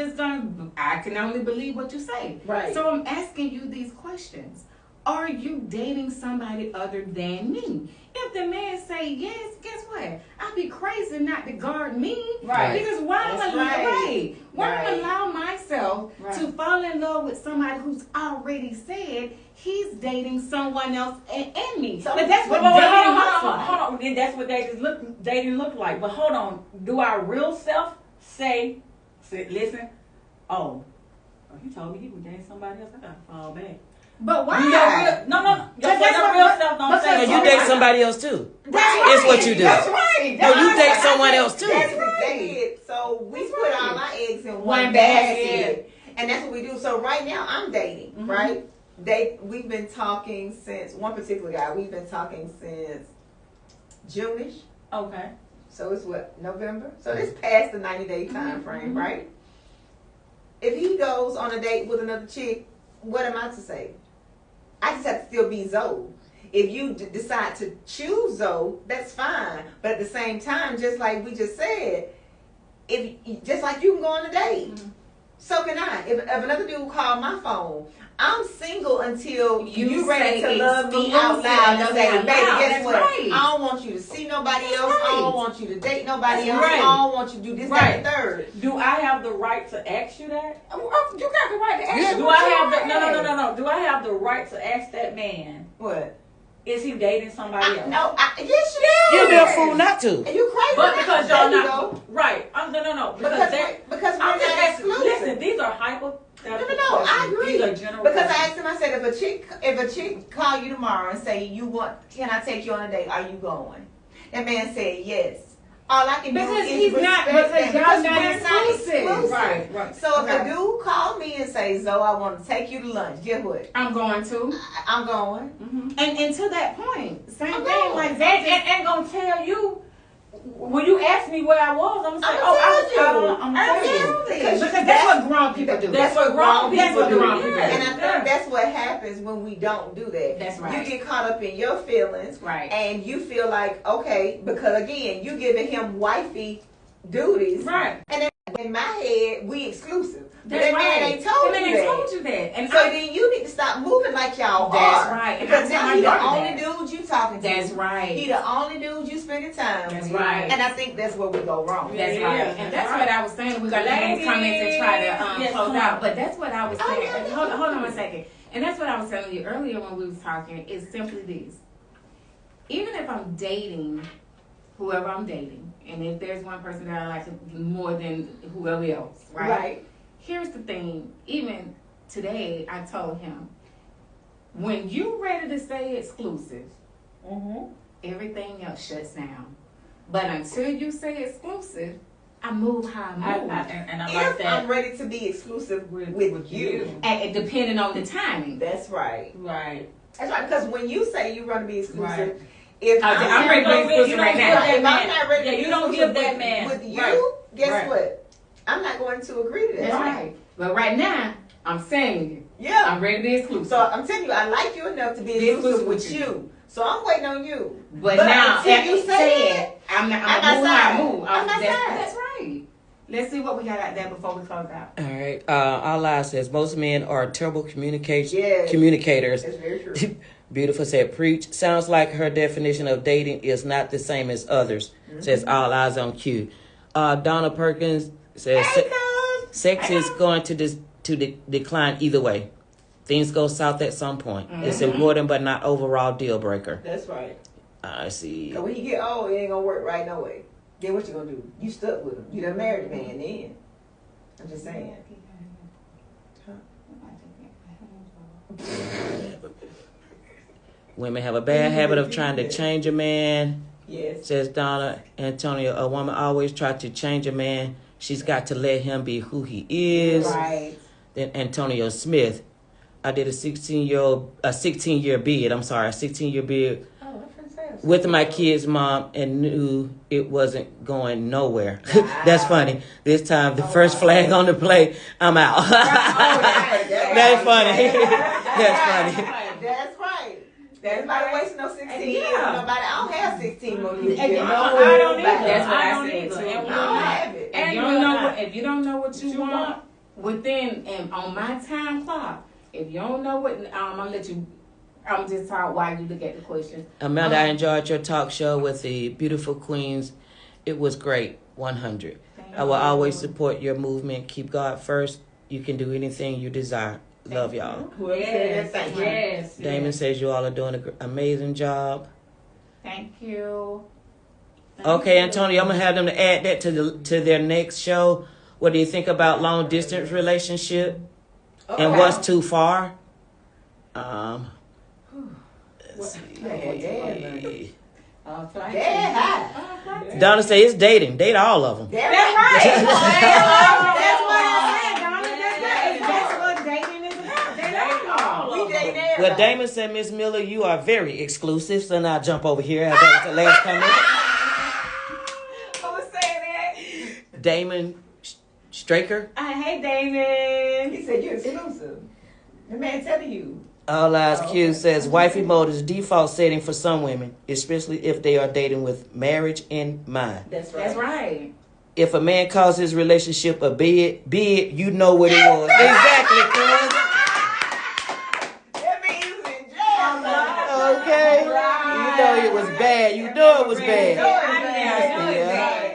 I can only believe what you say. Right. So I'm asking you these questions. Are you dating somebody other than me? If the man say yes, guess what? I'd be crazy not to guard me. Right. Because why am I Right. allow myself to fall in love with somebody who's already said he's dating someone else and me? So- But that's what Hold dating looks on, like. hold on. And that's what dating look like. But hold on. Do our real self say listen, oh, you told me he was dating somebody else, I gotta fall back. But why? No. Your That's real what- self don't because say No, you date somebody else too. That's right. It's what you do. That's right. No, you date someone else too. That's what they did. So we That's put right. all our eggs in One one basket. basket. And that's what we do. So right now I'm dating, Mm-hmm. right? We've been talking since, one particular guy, we've been talking since June-ish. Okay. So it's what, November? So it's past the 90-day time frame, right? If he goes on a date with another chick, what am I to say? I just have to still be Zoe. If you decide to choose Zoe, that's fine. But at the same time, just like we just said, just like you can go on a date, so can I. If another dude called my phone, I'm single until you ready to say love me exclusive, out loud and love say, out baby, loud. guess That's what? right. I don't want you to see nobody That's else. I right. don't want you to date nobody That's else. right. I don't want you to do this, that, and the third. Do I have the right to ask you that? You got the right to ask. Yeah. Do I have the no? Do I have the right to ask that man? What? Is he dating somebody else? No, yes, you You'd be a fool not to. And you crazy? But because y'all There you not go. right. No. Because they- we're I'm just not asking. exclusive. Listen, these are hypothetical. No, I questions. agree. These are general Because I questions. asked him, I said, if a chick call you tomorrow and say, can I take you on a date? Are you going? That man said yes. All I can do Because is he's not- respect because that y'all not we're not exclusive. Right. So if Okay. a dude call me and say, Zoe, I want to take you to lunch, guess what? I'm going to. I'm going. Mm-hmm. And to that point, same I'm thing going. like that. And gonna tell you when you ask me where I was, I'm gonna say, I'ma tell you. I'm gonna tell you. Because Because that's what grown people do. That's what grown That's what people do. grown people do. Yeah. And I think that's what happens when we don't do that. That's right. You get caught up in your feelings. Right. And you feel like, okay, because again, you giving him wifey duties. Right. And then in my head, we exclusive. But That's that right. man ain't told That you man that. ain't told you that. And So then you need to stop moving like y'all That's are. right. And Because I tell now my he the daughter only dude you talking to. That's right. He the only dude you spending time That's with. right. And I think that's where we go wrong. That's Yeah, right. yeah, And that's that's right. what I was saying. We're going to leave these comments and try to Yes, close come out. on. But that's what I was Oh, saying. yeah, Hold yeah. on 1 second. And that's what I was telling you earlier when we was talking is simply this. Even if I'm dating whoever I'm dating, and if there's one person that I like more than whoever else, right? Here's the thing. Even today, I told him, when you ready to say exclusive, Mm-hmm. everything else shuts down. But until you say exclusive, I move how I move. And I like If that. I'm ready to be exclusive with you. And depending on the timing. That's right. Right. That's right. Because when you say you want to be exclusive, Right. if I'm ready to be exclusive right now. If I'm not ready to Yeah, be you don't exclusive give that with, man. with you, Right. guess Right. what? I'm not going to agree to that. That's right. But right now, I'm saying you. Yeah. I'm ready to be exclusive. So I'm telling you, I like you enough to be exclusive with you. So I'm waiting on you. but now, until you say it, I'm not I'm gonna move how I outside. move. I'm outside. That's right. Let's see what we got out there before we close out. All right. Our lie says most men are terrible Yes. communicators. That's very true. Beautiful said, preach. Sounds like her definition of dating is not the same as others. Says all eyes on Q. Donna Perkins says sex is going to decline either way. Things go south at some point. It's important, but not overall deal breaker. That's right. I see. So when you get old, it ain't gonna work right no way. Then what you gonna do? You stuck with him. You done married the man then. I'm just saying. Women have a bad habit of trying to change a man. Yes. Says Donna Antonio. A woman always tries to change a man. She's got to let him be who he is. Right. Then Antonio Smith. I did a 16-year bid. I'm sorry, a 16-year bid Oh, that's fantastic. with my kid's mom and knew it wasn't going nowhere. That's funny. This time, the first flag on the play, I'm out. That's funny. That's funny. That's right. That's nobody wasting no 16 years. Yeah. Nobody. I don't have 16 more years. And Yeah, I don't either. That's what I I don't said, either. too. And I we're don't not. have it. If you we're don't know not. what, if you don't know what you You want, want? within and on my time clock, if you don't know what, I'm gonna let you. I'm just talk while you look at the questions. Amanda, I enjoyed your talk show with the beautiful queens. It was great. 100. I will always support your movement. Keep God first. You can do anything you desire. Love y'all. Whoever said that, thank you. Yes. Damon says you all are doing an amazing job. Thank you. Okay, Antonio, I'm gonna have them to add that to their next show. What do you think about long distance relationship? And what's too far? Let's see. Dead high. Donna say it's dating. Date all of them. That's right. That's what I said, Donna. That's what dating is about. We date everybody. Well, Damon said, Miss Miller, you are very exclusive. So now I jump over here. That was the last comment. Who was saying that? Damon Straker. Hey, Damon. He said you're exclusive. The man telling you. All Eyes Q says wifey mode is default setting for some women, especially if they are dating with marriage in mind. That's right. That's right. If a man calls his relationship a bid, you know what it was. Exactly, cuz. That means he was in jail. Okay. You know it was bad. You know it was bad.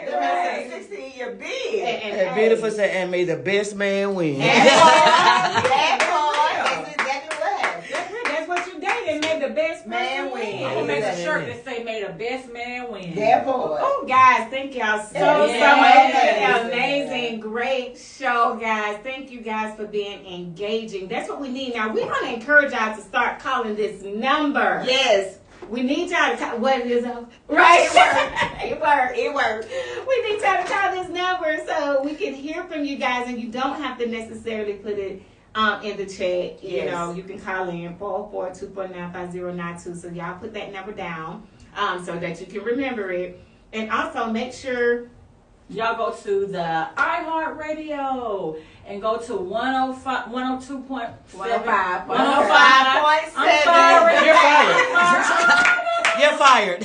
That man said 16-year bid. And beautiful said, and may the best man win. That boy. That's exactly what happened. That's what you dated. Made the best Man person win. I'm gonna make a Exactly. shirt that say "May the best man win." That boy. Oh, guys, thank y'all so Yes. much. Amazing, great show, guys. Thank you guys for being engaging. That's what we need. Now, we're going to encourage y'all to start calling this number. Yes. We need y'all to call. What it is? Right? It worked. It worked. We need y'all to call this number so we can hear from you guys, and you don't have to necessarily put it in the chat. You Yes. know, you can call in 404-249-5092. So y'all put that number down so that you can remember it. And also make sure Y'all go to the iHeartRadio and go to 105, 102.7. 105. 105. I'm sorry. You're fired. You're fired.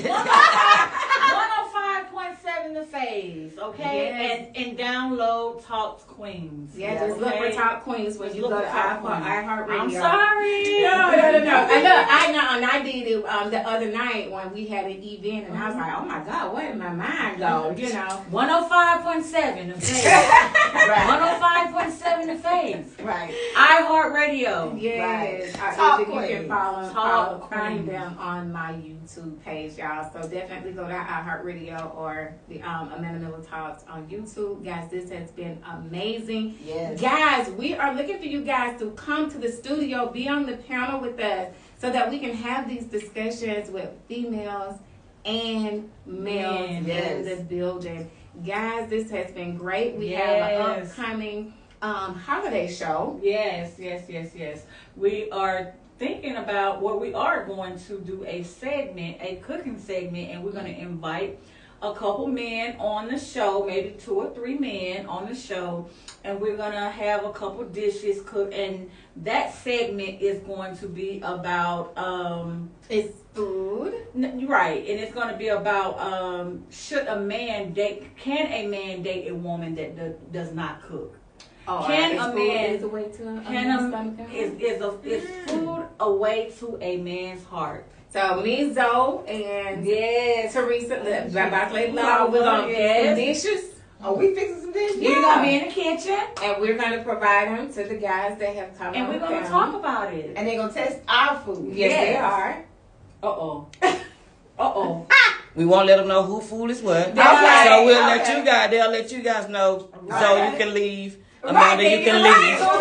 105.7 The Phase, okay? Yes. And download Talk Queens. Yeah, just look for okay? Top Queens when you Look go to for Top Queens. iHeartRadio. I'm sorry. No. And look, I know, and I did it the other night when we had an event, and I was like, oh my God, where did my mind go? You know. 105.7 The Phase. Right. 105.7 The Phase. Right. iHeartRadio. Yes. Talk You can Queens. find Queens. them on my YouTube page, y'all. So definitely go to iHeartRadio or the Amanda Miller Talks on YouTube. Guys, this has been amazing. Yes. Guys, we are looking for you guys to come to the studio, be on the panel with us so that we can have these discussions with females and males in Yes. the building. Guys, this has been great. We have an Yes. upcoming holiday show. Yes. We are thinking about what we are going to do a cooking segment, and we're going to invite a couple men on the show, maybe 2 or 3 men on the show, and we're going to have a couple dishes cooked, and that segment is going to be about It's food. right, and it's going to be about can a man date a woman that does not cook? Oh, Can is a food man- is a way to Is food a way to a man's heart? So me, Zoe, and Yes. Teresa, we're gonna fix some dishes. Are we fixing some dishes? We're gonna be in the kitchen, And we're gonna provide them to the guys that have come and on we're the gonna panel. talk about it. And they're going to test our food. Yes, they Yes. are. Uh-oh. We won't let them know who food is what. That's right. So we'll Okay. they'll let you guys know. So Okay. you can leave. Right, Amanda, then you can you're right. leave. So